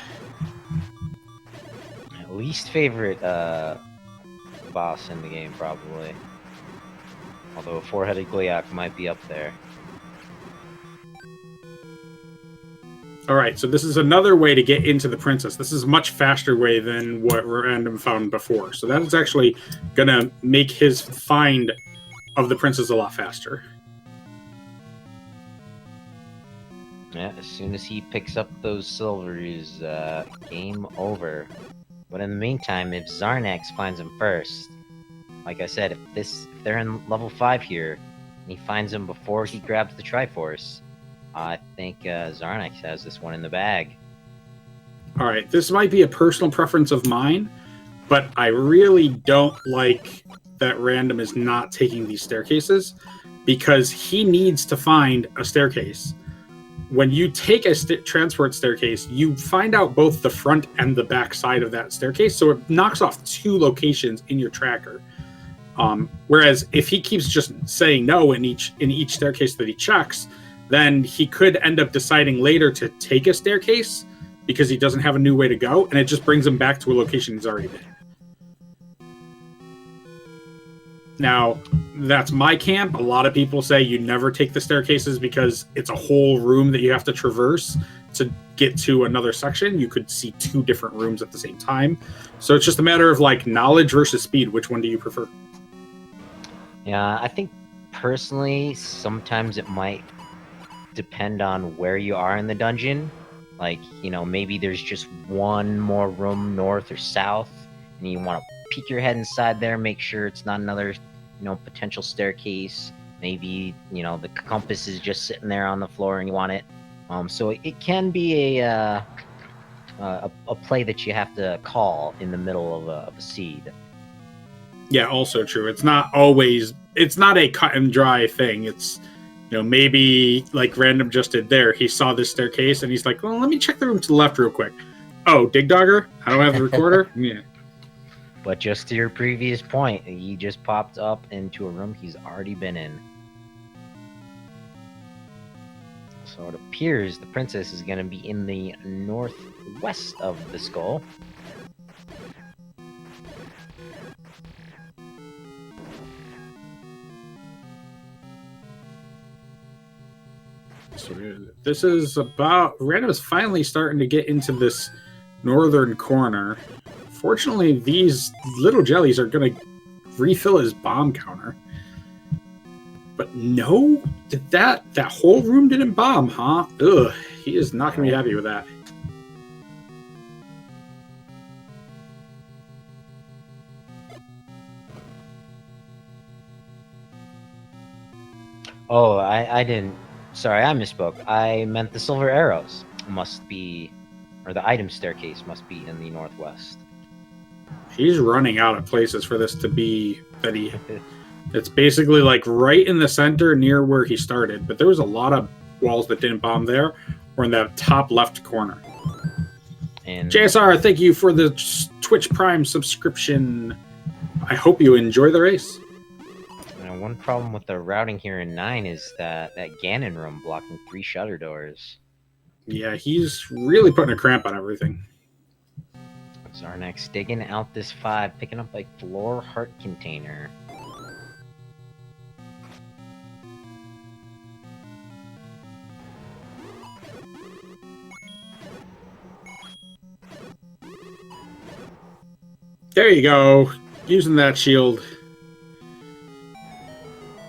Least favorite boss in the game, probably. Although a 4-headed Gleeok might be up there. All right, so this is another way to get into the princess. This is a much faster way than what Random found before. So that is actually going to make his find of the princess a lot faster. Yeah, as soon as he picks up those silvers, game over. But in the meantime, if Xarnax finds him first, like I said, if they're in level 5 here, and he finds him before he grabs the Triforce, I think Xarnax has this one in the bag. All right, this might be a personal preference of mine, but I really don't like that Random is not taking these staircases, because he needs to find a staircase. When you take a transport staircase, you find out both the front and the back side of that staircase, so it knocks off 2 locations in your tracker. Whereas if he keeps just saying no in each staircase that he checks, then he could end up deciding later to take a staircase because he doesn't have a new way to go, and it just brings him back to a location he's already been. Now, that's my camp. A lot of people say you never take the staircases because it's a whole room that you have to traverse to get to another section. You could see 2 different rooms at the same time. So it's just a matter of like knowledge versus speed. Which one do you prefer? Yeah, I think personally, sometimes it might depend on where you are in the dungeon. Like, you know, maybe there's just one more room north or south, and you want to peek your head inside there, make sure it's not another, potential staircase. Maybe, the compass is just sitting there on the floor and you want it. So it can be a play that you have to call in the middle of a seed. Yeah, also true. It's not a cut and dry thing. It's, maybe like Random just did there. He saw this staircase and he's like, well, let me check the room to the left real quick. Oh, Dig Dogger? I don't have the recorder? Yeah. But just to your previous point, he just popped up into a room he's already been in. So it appears the princess is going to be in the northwest of the skull. So this is about... Random is finally starting to get into this northern corner. Fortunately, these little jellies are going to refill his bomb counter. But no? Did that whole room didn't bomb, huh? Ugh, he is not going to be happy with that. Oh, I didn't. Sorry, I misspoke. I meant the silver arrows must be, or the item staircase must be in the northwest. He's running out of places for this to be that he... It's basically like right in the center near where he started, but there was a lot of walls that didn't bomb there, or in that top left corner. And JSR, thank you for the Twitch Prime subscription. I hope you enjoy the race. One problem with the routing here in 9 is that Ganon room blocking 3 shutter doors. Yeah, he's really putting a cramp on everything. Xarnax digging out this 5, picking up a floor heart container. There you go. Using that shield.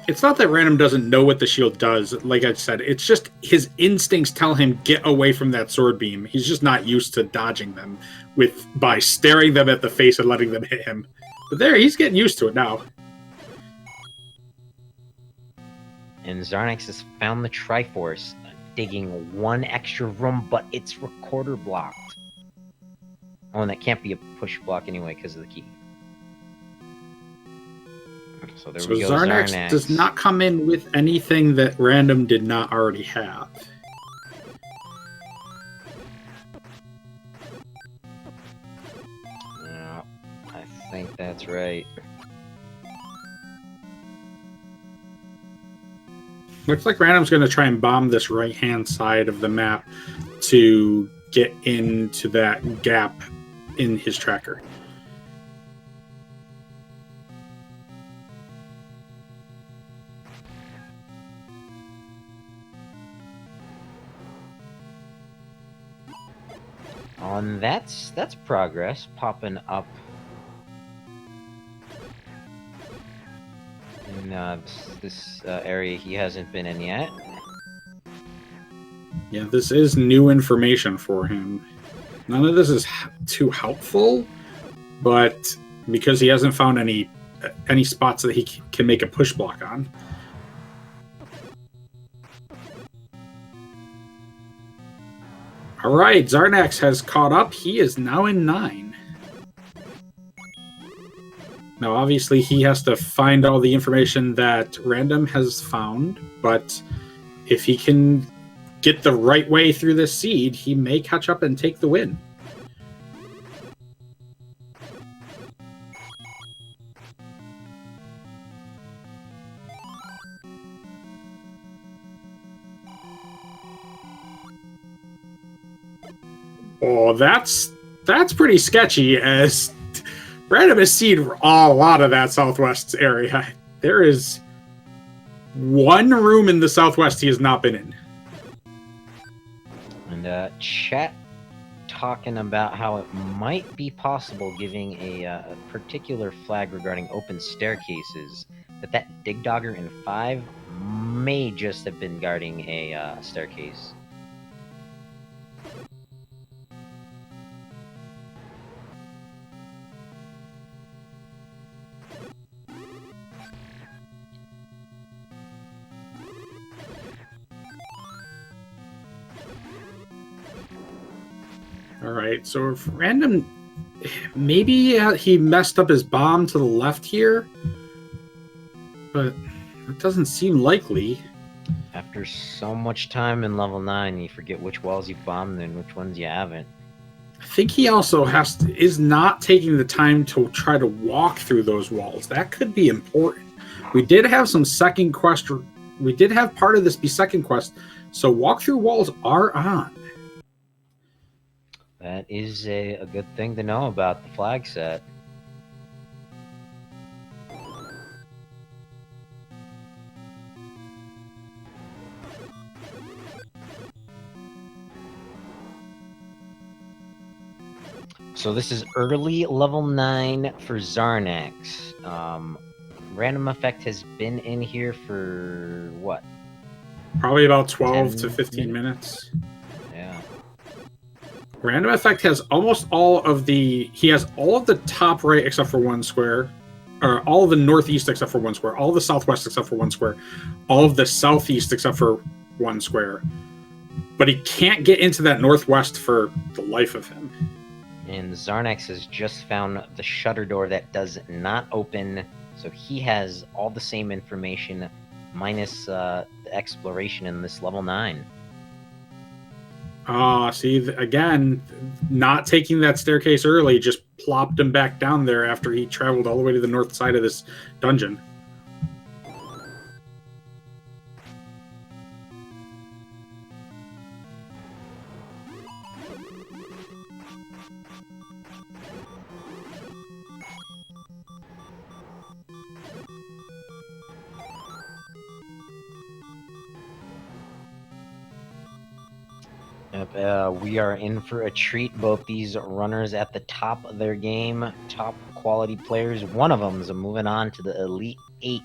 It's not that Random doesn't know what the shield does. Like I said, it's just his instincts tell him get away from that sword beam. He's just not used to dodging them by staring them at the face and letting them hit him. But there, he's getting used to it now. And Xarnax has found the Triforce, digging 1 extra room, but it's recorder blocked. Oh, and that can't be a push block anyway because of the key. So there we go. Xarnax does not come in with anything that Random did not already have. Yeah, I think that's right. Looks like Random's going to try and bomb this right-hand side of the map to get into that gap in his tracker. And that's progress popping up in this area he hasn't been in yet. Yeah, this is new information for him. None of this is too helpful, but because he hasn't found any spots that he can make a push block on. All right, Xarnax has caught up. He is now in 9. Now, obviously, he has to find all the information that Random has found, but if he can get the right way through this seed, he may catch up and take the win. Oh, that's pretty sketchy, as Random has seen a lot of that southwest area. There is 1 room in the southwest he has not been in. And chat talking about how it might be possible giving a particular flag regarding open staircases, that Dig Dogger in 5 may just have been guarding a staircase. Alright, so if Random... Maybe he messed up his bomb to the left here, but it doesn't seem likely. After so much time in level 9, you forget which walls you bombed and which ones you haven't. I think he also is not taking the time to try to walk through those walls. That could be important. We did have some second quest. We did have part of this be second quest, so walk-through walls are on. That is a good thing to know about the flag set. So this is early level 9 for Xarnax. RandomEffekt has been in here for what? Probably about 12 to 10 15 minutes? minutes. Yeah. RandomEffekt has almost all of the... He has all of the top right except for one square. Or all of the northeast except for one square. All of the southwest except for one square. All of the southeast except for one square. But he can't get into that northwest for the life of him. And Xarnax has just found the shutter door that does not open, so he has all the same information, minus the exploration in this level 9. See, again, not taking that staircase early just plopped him back down there after he traveled all the way to the north side of this dungeon. We are in for a treat. Both these runners at the top of their game, top quality players. One of them is moving on to the Elite 8.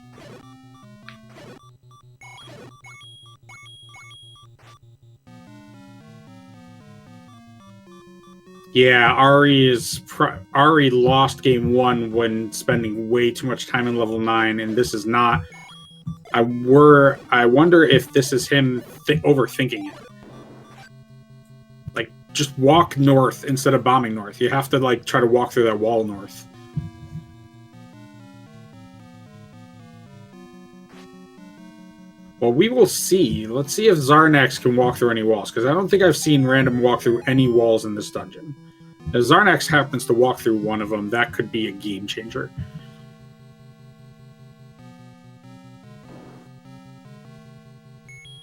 Yeah, Ari lost game 1 when spending way too much time in level 9, and this is not. I wonder if this is him overthinking it. Like, just walk north instead of bombing north. You have to like try to walk through that wall north. Well, we will see. Let's see if Xarnax can walk through any walls, because I don't think I've seen Random walk through any walls in this dungeon. If Xarnax happens to walk through one of them, that could be a game changer.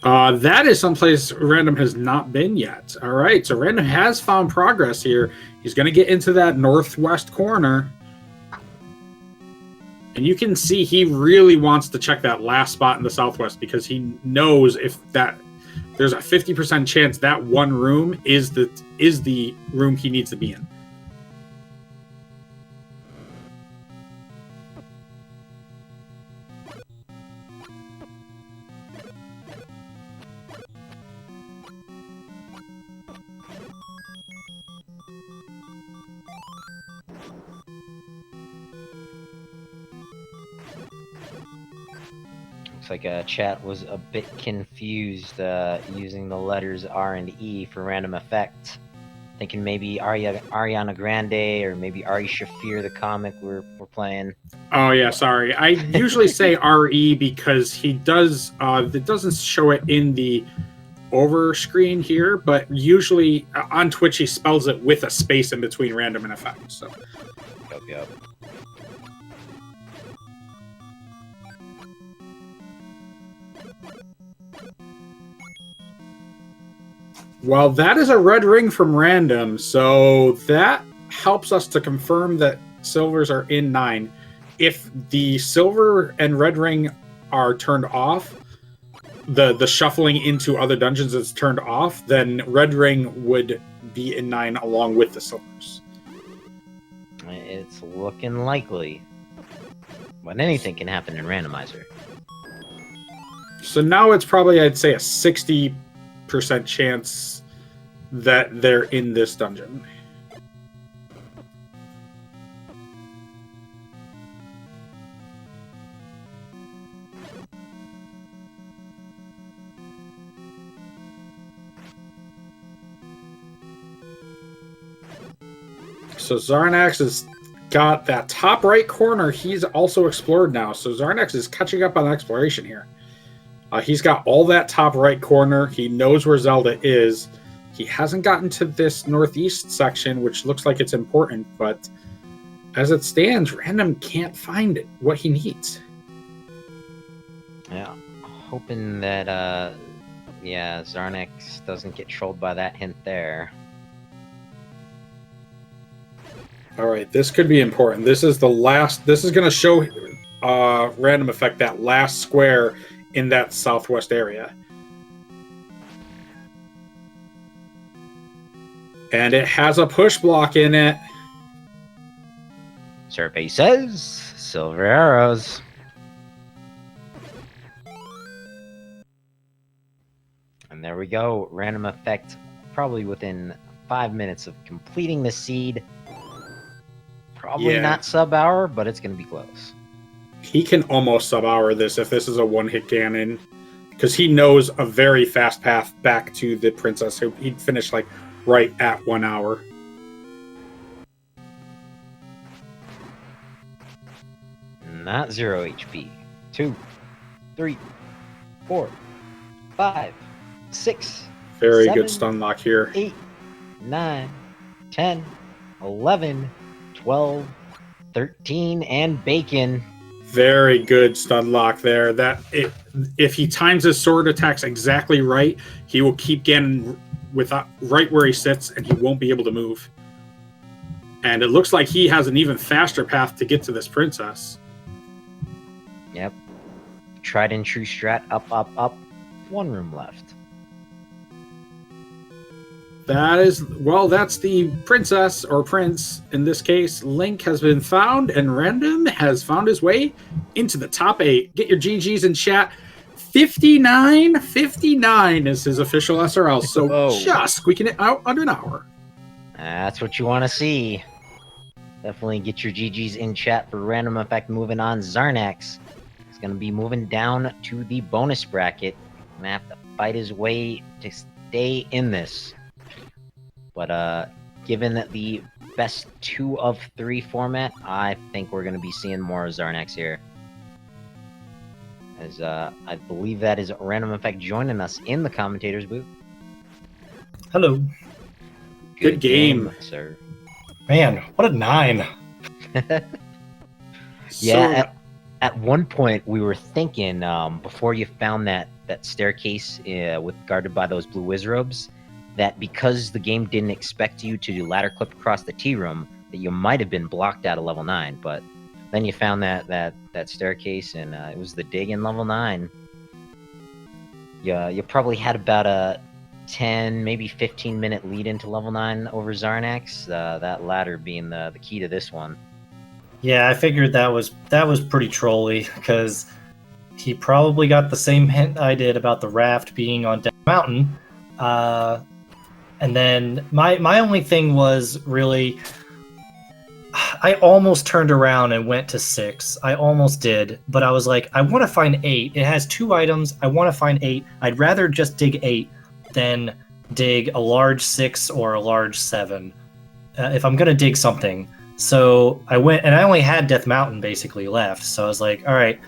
That is someplace Random has not been yet. All right, so Random has found progress here. He's going to get into that northwest corner. And you can see he really wants to check that last spot in the southwest, because he knows if there's a 50% chance that one room is the room he needs to be in. Looks like chat was a bit confused using the letters R and E for RandomEffekt. Thinking maybe Ariana Grande or maybe Ari Shafir, the comic we're playing. Oh yeah, sorry. I usually say RE because he does. It doesn't show it in the over screen here, but usually on Twitch he spells it with a space in between random and effect. So. Yep. Well, that is a red ring from Random, so that helps us to confirm that silvers are in 9. If the silver and red ring are turned off, the shuffling into other dungeons is turned off, then red ring would be in 9 along with the silvers. It's looking likely. But anything can happen in Randomizer. So now it's probably, I'd say, a 60% chance that they're in this dungeon. So Xarnax has got that top right corner. He's also explored now. So Xarnax is catching up on exploration here. He's got all that top right corner. He knows where Zelda is. He hasn't gotten to this northeast section, which looks like it's important, but as it stands, Random can't find what he needs. Yeah, hoping that, Xarnax doesn't get trolled by that hint there. All right, this could be important. This is the last. This is going to show RandomEffekt that last square in that southwest area. And it has a push block in it. Survey says silver arrows. And there we go. Random effect, probably within 5 minutes of completing the seed. Probably not sub-hour, but it's going to be close. He can almost sub-hour this if this is a one-hit cannon, because he knows a very fast path back to the princess. He'd finish like right at 1 hour. Not 0 HP. 2, 3, 4, 5, 6. Very 7, good stun lock here. 8, 9, 10, 11, 12, 13, and bacon. Very good stun lock there. If he times his sword attacks exactly right, he will keep Ganon right where he sits, and he won't be able to move. And it looks like he has an even faster path to get to this princess. Yep. Tried and true strat. Up, up, up. 1 room left. That's the princess, or prince in this case. Link has been found, and Random has found his way into the top 8. Get your GGs in chat. 59 is his official SRL, so just squeaking it out under an hour. That's what you want to see. Definitely get your GGs in chat for RandomEffekt. Moving on, Xarnax is going to be moving down to the bonus bracket. Going to have to fight his way to stay in this. But given that the best 2 of 3 format, I think we're going to be seeing more Xarnax here. As I believe that is RandomEffekt joining us in the commentator's booth. Hello. Good game, sir. Man, what a 9. Yeah, at one point we were thinking, before you found that staircase guarded by those blue wizrobes, that because the game didn't expect you to do ladder clip across the tea room, that you might have been blocked out of level 9. But then you found that staircase, and it was the dig in level 9. Yeah, you probably had about a 10, maybe 15-minute lead into level 9 over Xarnax. That ladder being the key to this one. Yeah, I figured that was pretty trolly, because he probably got the same hint I did about the raft being on Death Mountain. And then my only thing was really, I almost turned around and went to 6. I almost did, but I was like, I want to find 8. It has 2 items. I want to find 8. I'd rather just dig 8 than dig a large 6 or a large 7 if I'm going to dig something. So I went, and I only had Death Mountain basically left. So I was like, all right,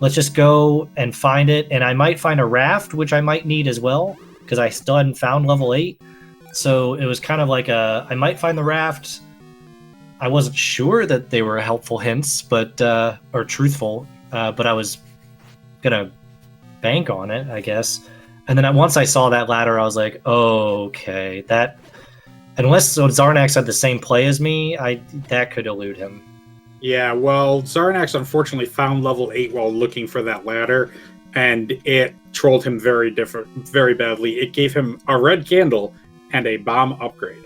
let's just go and find it. And I might find a raft, which I might need as well, because I still hadn't found level 8. So it was kind of like I might find the raft. I wasn't sure that they were helpful hints, but or truthful, but I was gonna bank on it, I guess. And then once I saw that ladder, I was like, oh, okay, that unless Xarnax had the same play as me, that could elude him. Yeah, well, Xarnax unfortunately found level 8 while looking for that ladder, and it trolled him very badly. It gave him a red candle and a bomb upgrade.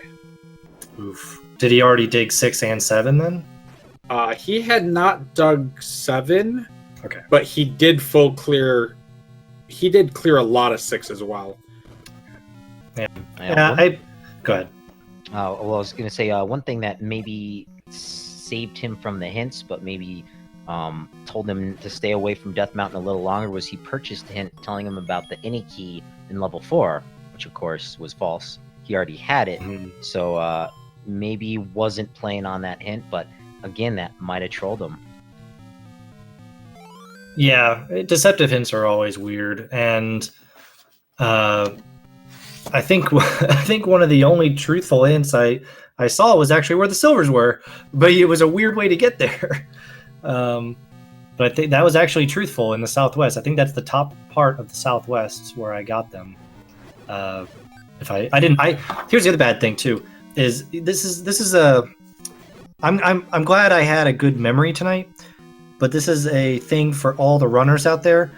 Oof. Did he already dig 6 and 7 then? He had not dug 7. Okay. But he did clear a lot of 6 as well. Yeah. Go ahead. Well, I was going to say one thing that maybe saved him from the hints, but maybe told him to stay away from Death Mountain a little longer, was he purchased a hint telling him about the Any key in level 4, which of course was false. He already had it, so maybe wasn't playing on that hint, but again, that might have trolled him. Yeah, deceptive hints are always weird, and I think one of the only truthful hints I saw was actually where the silvers were, but it was a weird way to get there. But I think that was actually truthful in the Southwest. I think that's the top part of the Southwest where I got them. Here's the other bad thing too, is this is a, I'm glad I had a good memory tonight, but this is a thing for all the runners out there.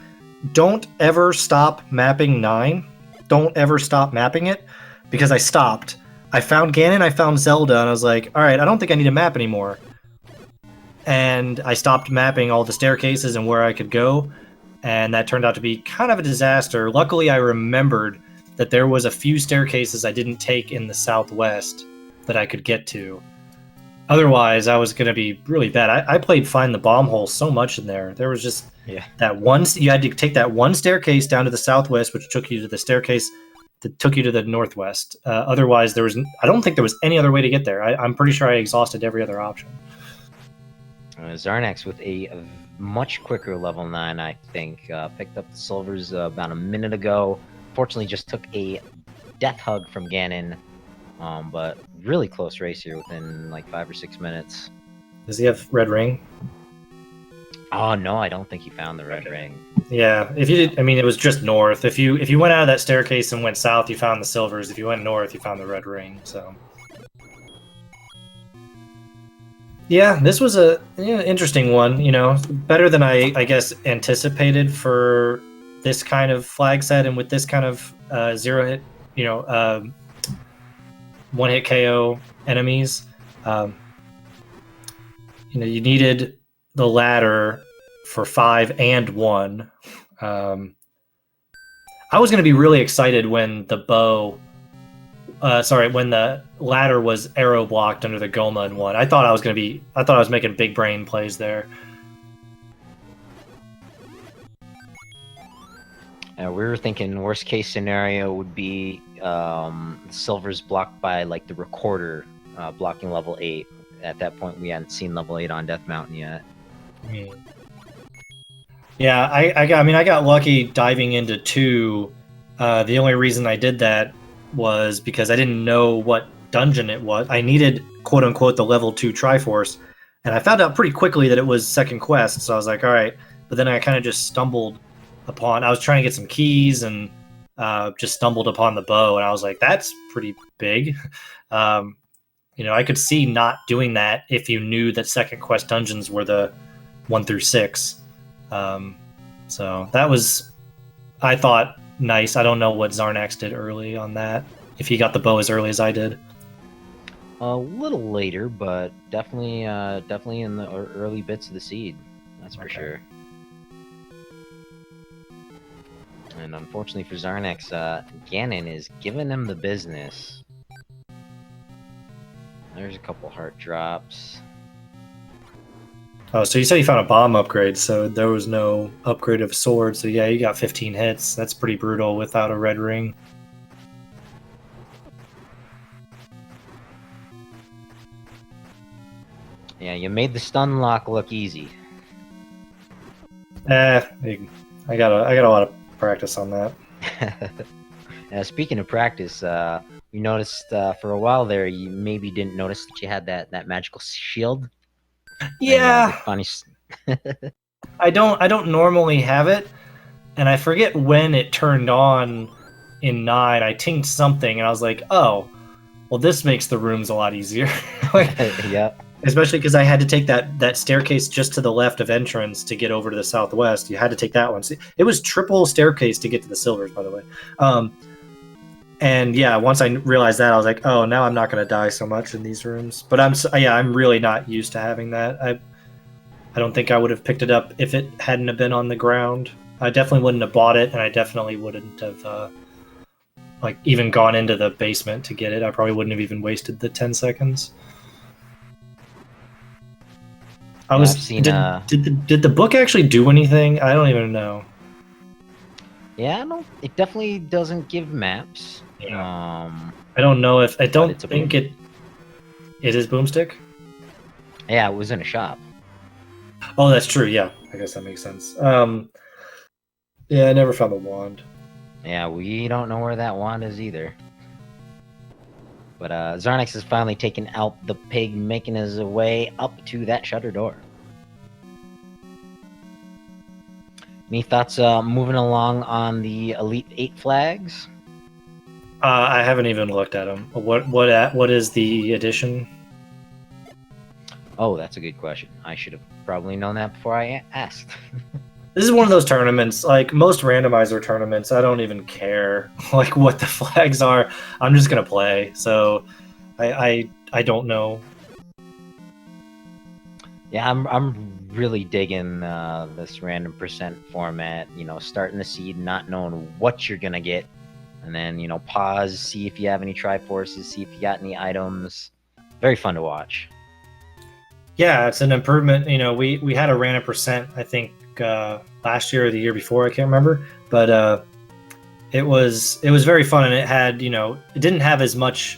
Don't ever stop mapping 9. Don't ever stop mapping it, because I stopped. I found Ganon, I found Zelda, and I was like, all right, I don't think I need a map anymore. and I stopped mapping all the staircases and where I could go, and that turned out to be kind of a disaster. Luckily, I remembered that there was a few staircases I didn't take in the southwest that I could get to. Otherwise, I was going to be really bad. I played Find the Bomb Hole so much in there. There was just that one. You had to take that one staircase down to the southwest, which took you to the staircase that took you to the northwest. Otherwise, there was. I don't think there was any other way to get there. I'm pretty sure I exhausted every other option. Xarnax with a much quicker level 9, I think. Picked up the silvers about a minute ago. Fortunately, just took a death hug from Ganon. But really close race here within like 5 or 6 minutes. Does he have red ring? Oh no, I don't think he found the red ring. Yeah, if you did, I mean, it was just north. If you went out of that staircase and went south, you found the silvers. If you went north, you found the red ring. So, yeah, this was a interesting one. You know, better than I guess anticipated for this kind of flag set and with this kind of zero hit. One hit KO enemies. You needed the ladder for 5 and 1. I was going to be really excited when the when the ladder was arrow blocked under the Goma in 1. I thought I was making big brain plays there. We were thinking worst case scenario would be silvers blocked by like the recorder blocking level 8. At that point, we hadn't seen level 8 on Death Mountain yet. Yeah, I got lucky diving into 2. The only reason I did that was because I didn't know what dungeon it was. I needed quote unquote the level 2 Triforce, and I found out pretty quickly that it was second quest. So I was like, all right. But then I kind of just stumbled upon. I was trying to get some keys and just stumbled upon the bow, and I was like, that's pretty big. I could see not doing that if you knew that second quest dungeons were the 1 through 6. So that was, I thought, nice. I don't know what Xarnax did early on that, if he got the bow as early as I did. A little later, but definitely in the early bits of the seed. That's for sure. And unfortunately for Xarnax, Ganon is giving him the business. There's a couple heart drops. Oh, so you said you found a bomb upgrade, so there was no upgrade of sword. So yeah, you got 15 hits. That's pretty brutal without a red ring. Yeah, you made the stun lock look easy. I got a lot of practice on that. Speaking of practice, you noticed for a while there you maybe didn't notice that you had that magical shield. Yeah. Funny. I don't normally have it, and I forget when it turned on in 9. I tinged something, and I was like, oh, well, this makes the rooms a lot easier. Yeah. Especially because I had to take that staircase just to the left of entrance to get over to the southwest. You had to take that one. See, it was triple staircase to get to the silvers, by the way. And yeah, once I realized that, I was like, oh, now I'm not going to die so much in these rooms. But I'm really not used to having that. I don't think I would have picked it up if it hadn't have been on the ground. I definitely wouldn't have bought it, and I definitely wouldn't have even gone into the basement to get it. I probably wouldn't have even wasted the 10 seconds. Did the book actually do anything? I don't even know. Yeah, it definitely doesn't give maps. Yeah. I don't know if I don't think it is Boomstick. Yeah, it was in a shop. Oh, that's true. Yeah, I guess that makes sense. Yeah, I never found the wand. Yeah, we don't know where that wand is either. But Xarnax has finally taken out the pig, making his way up to that shutter door. Any thoughts moving along on the Elite 8 flags? I haven't even looked at them. What is the edition? Oh, that's a good question. I should have probably known that before I asked. This is one of those tournaments, like most randomizer tournaments, I don't even care like what the flags are. I'm just gonna play. So I don't know. Yeah, I'm really digging this random percent format. You know, starting the seed, not knowing what you're gonna get, and then pause, see if you have any Triforces, see if you got any items. Very fun to watch. Yeah, it's an improvement. We had a random percent, I think, last year or the year before, I can't remember, but it was very fun, and it had it didn't have as much.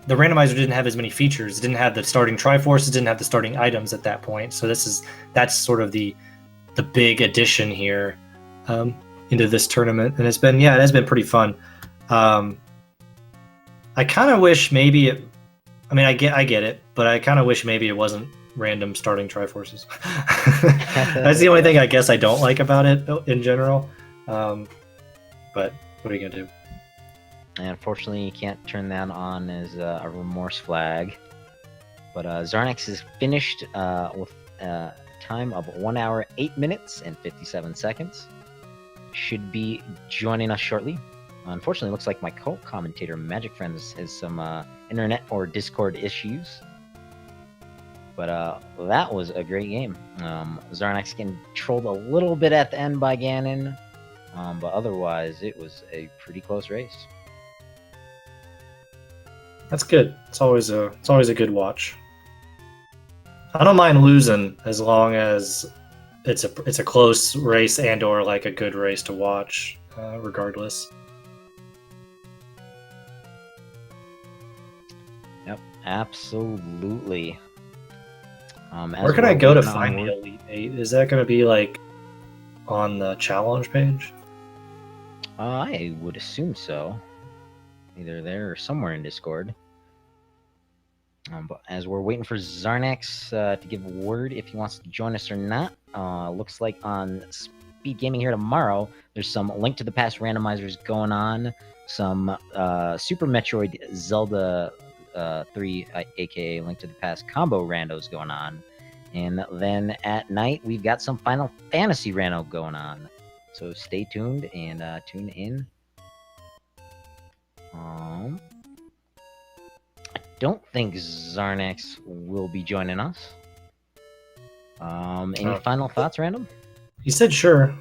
The randomizer didn't have as many features. It didn't have the starting Triforce. It didn't have the starting items at that point. So that's sort of the big addition here into this tournament, and it has been pretty fun. I kind of wish maybe it. I mean, I get it, but I kind of wish maybe it wasn't random starting Triforces. That's the only thing I guess I don't like about it in general. But what are you gonna do? And unfortunately, you can't turn that on as a remorse flag. But Xarnax is finished with a time of 1 hour, 8 minutes, and 57 seconds. Should be joining us shortly. Unfortunately, it looks like my co-commentator, Magic Friends, has some internet or Discord issues. But that was a great game. Xarnax getting trolled a little bit at the end by Ganon, but otherwise, it was a pretty close race. That's good. It's always a good watch. I don't mind losing as long as it's a close race and or like a good race to watch, regardless. Yep, absolutely. Where can I go to find the Elite 8? Is that going to be like on the challenge page? I would assume so. Either there or somewhere in Discord. But as we're waiting for Xarnax to give word if he wants to join us or not, looks like on SpeedGaming here tomorrow, there's some Link to the Past randomizers going on, some Super Metroid Zelda 3, aka Link to the Past combo randos going on, and then at night we've got some Final Fantasy rando going on. So stay tuned and tune in. I don't think Xarnax will be joining us. Any final thoughts, Random? He said sure.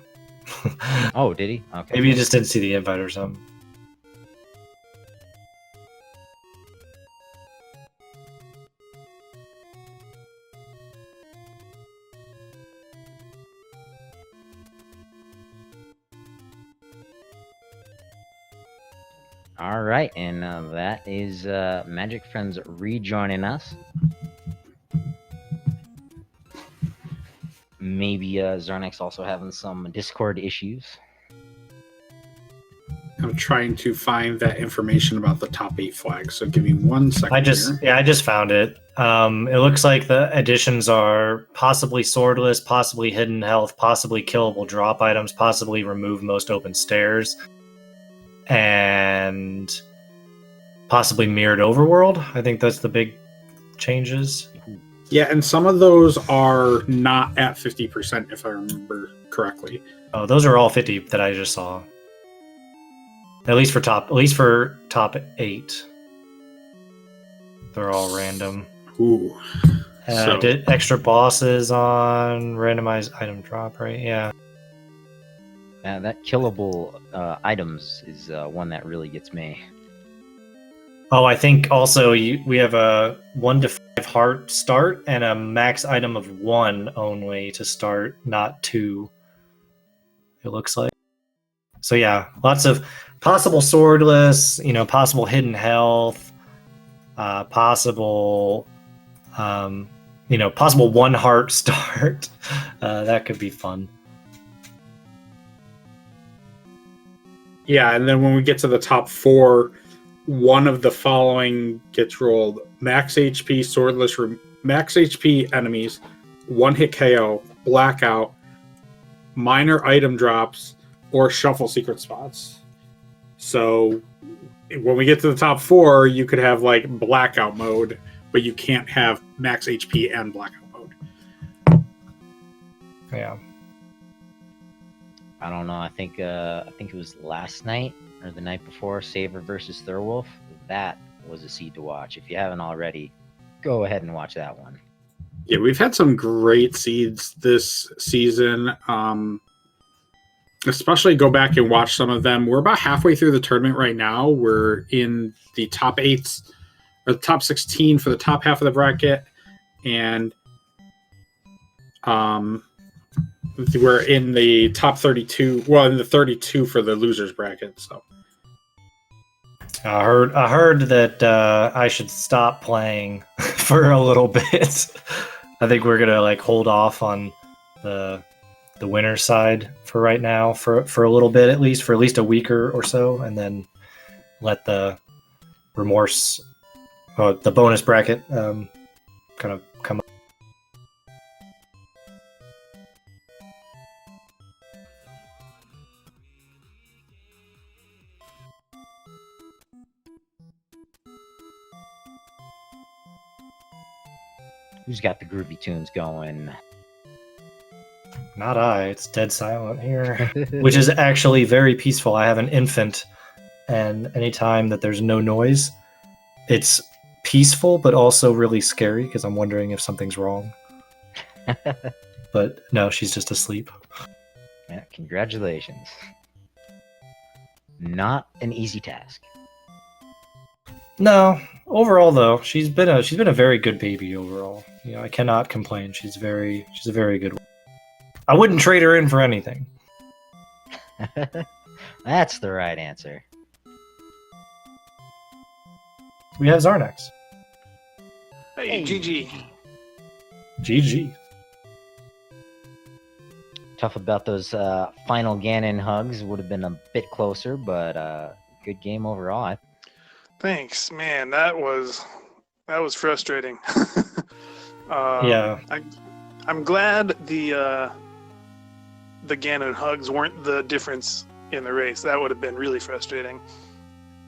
Oh, did he? Okay. Maybe you just didn't see the invite or something. All right, and that is Magic Friends rejoining us. Maybe Xarnax also having some Discord issues. I'm trying to find that information about the top 8 flags, so give me 1 second. I just found it. It looks like the additions are possibly swordless, possibly hidden health, possibly killable drop items, possibly remove most open stairs, and possibly mirrored overworld. I think that's the big changes. Yeah, and some of those are not at 50%, if I remember correctly. Oh, those are all 50 that I just saw. At least for top 8. They're all random. Ooh. Did extra bosses on randomized item drop rate? Yeah. That killable items is one that really gets me. Oh, I think also we have a 1 to 5 heart start and a max item of 1 only to start, not 2. It looks like. So yeah, lots of possible swordless, possible hidden health, possible, possible 1 heart start. That could be fun. Yeah, and then when we get to the top 4, one of the following gets rolled: max HP swordless, max HP enemies, 1-hit KO, blackout, minor item drops, or shuffle secret spots. So when we get to the top 4, you could have like blackout mode, but you can't have max HP and blackout mode. Yeah. I don't know. I think it was last night or the night before, Saber versus Thurwolf. That was a seed to watch. If you haven't already, go ahead and watch that one. Yeah, we've had some great seeds this season. Especially go back and watch some of them. We're about halfway through the tournament right now. We're in the top 8, or the top 16 for the top half of the bracket, and we're in the top 32. Well, in the 32 for the losers bracket. So I heard that I should stop playing for a little bit. I think we're gonna like hold off on the winner side for right now for a little bit, at least a week or so, and then let the remorse, the bonus bracket, kind of come up. Who's got the groovy tunes going? Not I. It's dead silent here, which is actually very peaceful. I have an infant, and anytime that there's no noise, it's peaceful, but also really scary because I'm wondering if something's wrong. But no, she's just asleep. Yeah, congratulations. Not an easy task. No, overall though, she's been a very good baby overall. You know, I cannot complain. She's a very good one. I wouldn't trade her in for anything. That's the right answer. We have Xarnax. Hey, GG. GG. Tough about those final Ganon hugs. Would have been a bit closer, but good game overall. Thanks, man. That was frustrating. Yeah. I'm glad the Ganon hugs weren't the difference in the race. That would have been really frustrating.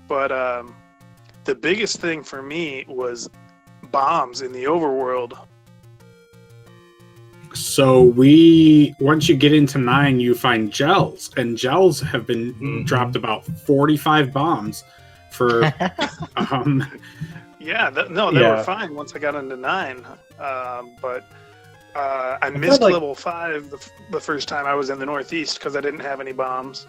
But the biggest thing for me was bombs in the overworld. So once you get into 9, you find gels, and gels have been dropped about 45 bombs for Yeah, they were fine once I got into 9. But I missed level 5 the first time I was in the Northeast because I didn't have any bombs.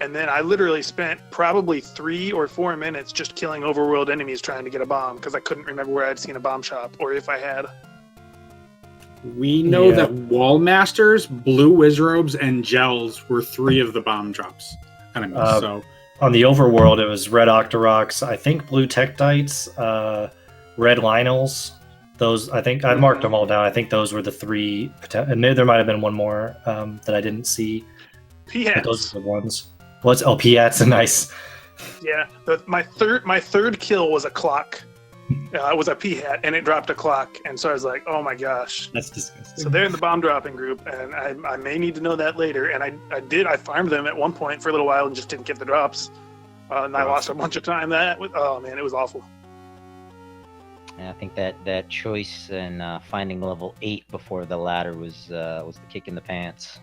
And then I literally spent probably 3 or 4 minutes just killing overworld enemies trying to get a bomb because I couldn't remember where I'd seen a bomb shop or if I had. We know that Wall Masters, Blue Wizrobes, and Gels were 3 of the bomb drops enemies. On the overworld, it was Red Octoroks, I think Blue Tektites, Red Lynels. Those, I think, I marked them all down. I think those were the 3, and there might have been one more that I didn't see. Piats. Those are the ones. Piats, nice. Yeah, my third kill was a clock. It was a P-hat, and it dropped a clock, and so I was like, oh my gosh. That's disgusting. So they're in the bomb dropping group, and I may need to know that later, and I farmed them at one point for a little while and just didn't get the drops, and I lost a bunch of time. Oh man, it was awful. And I think that choice in finding level 8 before the ladder was the kick in the pants.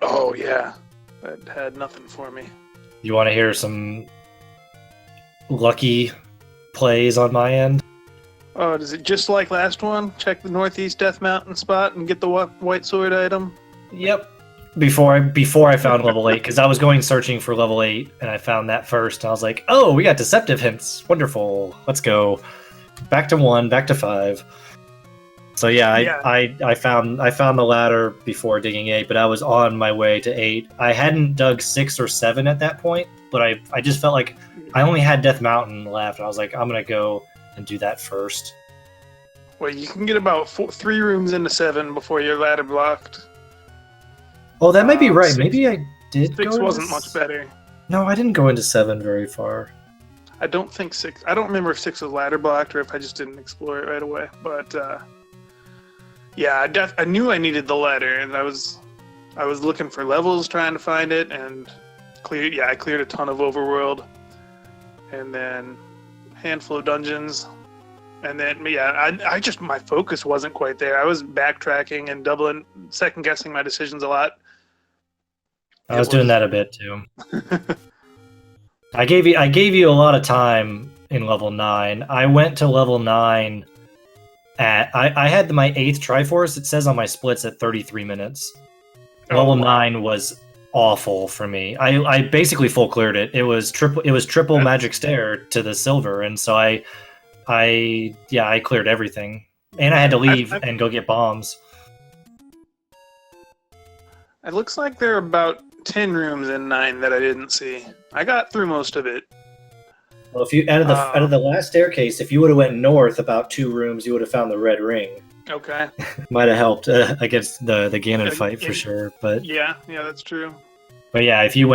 Oh yeah, that had nothing for me. You want to hear some lucky plays on my end? Oh, is it just like last one? Check the Northeast Death Mountain spot and get the white sword item? Yep. Before I found level 8, because I was going searching for level 8, and I found that first, and I was like, oh, we got deceptive hints. Wonderful. Let's go. Back to 1, back to 5. So I found the ladder before digging 8, but I was on my way to 8. I hadn't dug 6 or 7 at that point, but I just felt like I only had Death Mountain left. I was like, I'm gonna go and do that first. Well, you can get about 3 rooms into 7 before you're ladder blocked. Oh, that might be right. Maybe I did. 6 wasn't much better. No, I didn't go into 7 very far. I don't think 6. I don't remember if 6 was ladder blocked or if I just didn't explore it right away. But yeah, I knew I needed the ladder, and I was looking for levels trying to find it, and I cleared a ton of overworld, and then a handful of dungeons, and then I just, my focus wasn't quite there. I was backtracking and second guessing my decisions a lot. I was doing that a bit too. I gave you a lot of time in level 9. I went to level 9 I had my 8th Triforce. It says on my splits at 33 minutes. Level 9 was awful for me. I basically full cleared it. It was triple magic stare to the silver, and so I cleared everything. And I had to leave and go get bombs. It looks like there are about 10 rooms in 9 that I didn't see. I got through most of it. Well, if you out of the last staircase, if you would have went north about 2 rooms, you would have found the red ring. Okay. Might have helped against the Ganon fight for sure, but yeah, that's true. But yeah, if you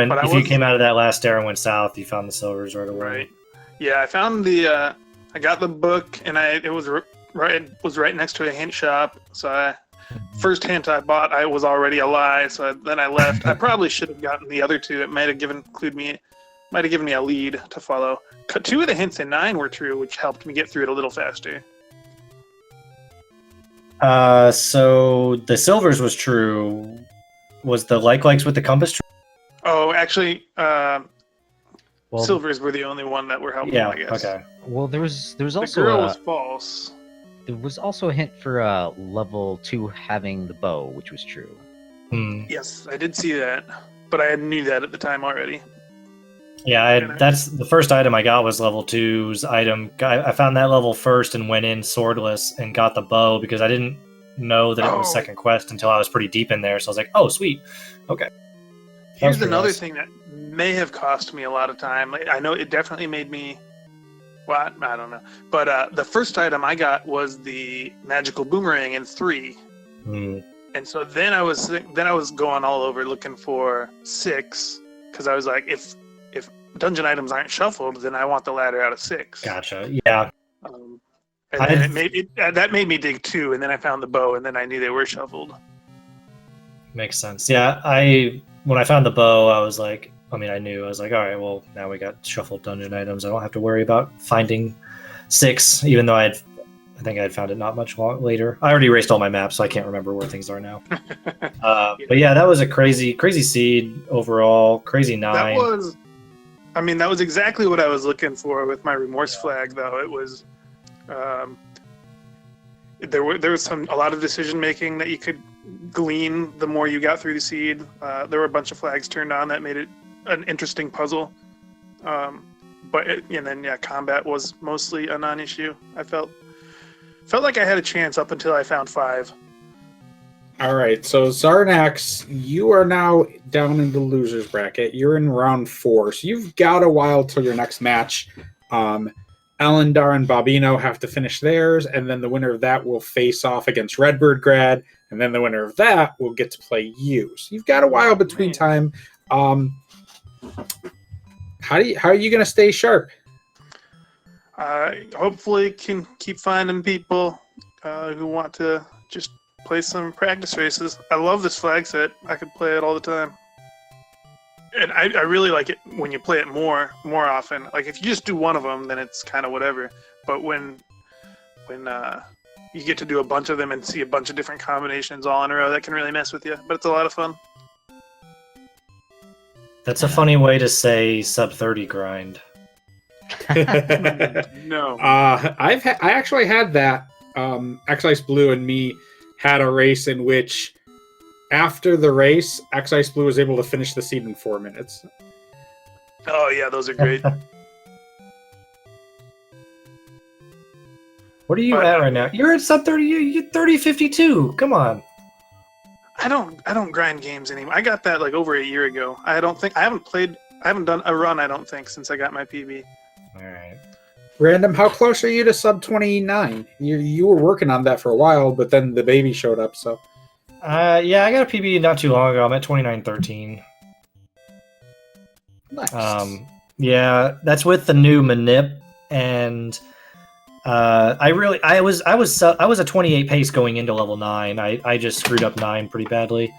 came out of that last stair and went south, you found the silvers right away. Right. Yeah, I found the. I got the book, and it was right next to a hint shop. So first hint I bought, I was already a lie. So then I left. I probably should have gotten the other 2. It might have given me a lead to follow. 2 of the hints in 9 were true, which helped me get through it a little faster. So the silvers was true. Was the likes with the compass true? Oh, actually, silvers were the only one that were helpful. Yeah. I guess. Okay. Well, there was also the girl was false. There was also a hint for level 2 having the bow, which was true. Yes, I did see that, but I knew that at the time already. Yeah, that's the first item I got was level 2's item. I found that level first and went in swordless and got the bow because I didn't know that it was second quest until I was pretty deep in there. So I was like, oh, sweet. Okay. Here's another thing that may have cost me a lot of time. I know it definitely made me... Well, I don't know. But the first item I got was the magical boomerang in 3. And so then I was going all over looking for 6 because I was like, if dungeon items aren't shuffled, then I want the ladder out of 6. Gotcha. Yeah. And then that made me dig 2, and then I found the bow, and then I knew they were shuffled. Makes sense. Yeah, when I found the bow, I was like, I was like, all right, well, now we got shuffled dungeon items. I don't have to worry about finding 6, even though I think I had found it not much later. I already erased all my maps, so I can't remember where things are now. But yeah, that was a crazy seed overall. Crazy 9. That was exactly what I was looking for with my remorse flag, though. It was, there was a lot of decision making that you could glean the more you got through the seed. There were a bunch of flags turned on that made it an interesting puzzle. Combat was mostly a non-issue. I felt like I had a chance up until I found 5. All right, so Xarnax, you are now down in the losers bracket. You're in round 4, so you've got a while till your next match. Elendar and Bobino have to finish theirs, and then the winner of that will face off against Redbird Grad, and then the winner of that will get to play you. So you've got a while between time. How are you going to stay sharp? Hopefully can keep finding people who want to just play some practice races. I love this flag set. I could play it all the time. And I really like it when you play it more often. Like if you just do one of them, then it's kind of whatever. But when you get to do a bunch of them and see a bunch of different combinations all in a row, that can really mess with you. But it's a lot of fun. That's a funny way to say sub 30 grind. No. I actually had that. X-Ice Blue and me had a race in which after the race, X-Ice Blue was able to finish the seed in 4 minutes. Oh yeah, those are great. What are you at right now? You're at sub 30. You're 30-52. Come on. I don't grind games anymore. I got that like over a year ago. I haven't done a run, I don't think, since I got my PB. All right. Random, how close are you to sub 29? You were working on that for a while, but then the baby showed up, so. Yeah, I got a PB not too long ago. I'm at 29-13. Nice. Yeah, that's with the new manip, and I was a 28 pace going into level 9. I just screwed up 9 pretty badly.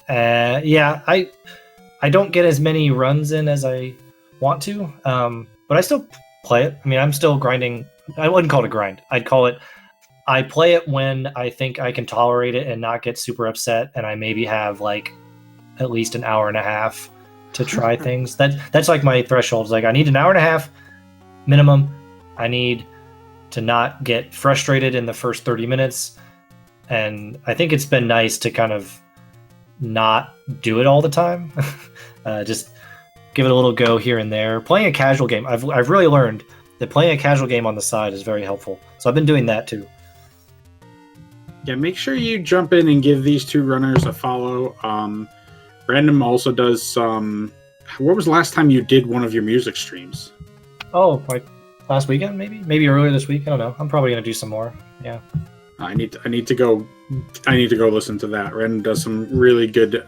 Yeah, I don't get as many runs in as I want to, but I still play it. I mean, I'm still grinding. I wouldn't call it a grind. I'd call it, I play it when I think I can tolerate it and not get super upset, and I maybe have like at least an hour and a half to try things. That's like my threshold. Like I need an hour and a half minimum. I need to not get frustrated in the first 30 minutes. And I think it's been nice to kind of not do it all the time. Just give it a little go here and there. Playing a casual game, I've really learned that playing a casual game on the side is very helpful. So I've been doing that too. Yeah, make sure you jump in and give these two runners a follow. Random also does some. What was the last time you did one of your music streams? Oh, like last weekend, maybe earlier this week. I don't know. I'm probably gonna do some more. Yeah. I need to go listen to that. Random does some really good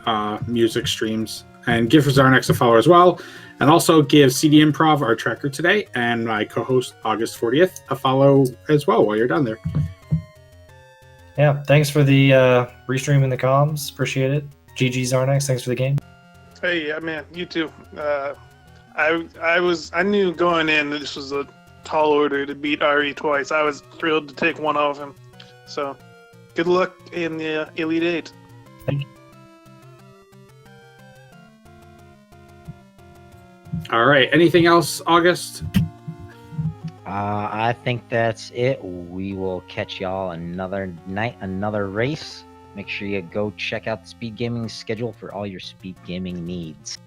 music streams. And give Xarnax a follow as well. And also give CD Improv, our tracker today, and my co-host August40th a follow as well while you're down there. Yeah, thanks for the restream in the comms. Appreciate it. GG Xarnax, thanks for the game. Hey, yeah, man, you too. I knew going in that this was a tall order to beat RE twice. I was thrilled to take one off him. So, good luck in the Elite Eight. Thank you. All right. Anything else, August? I think that's it. We will catch y'all another night, another race. Make sure you go check out the Speed Gaming schedule for all your speed gaming needs.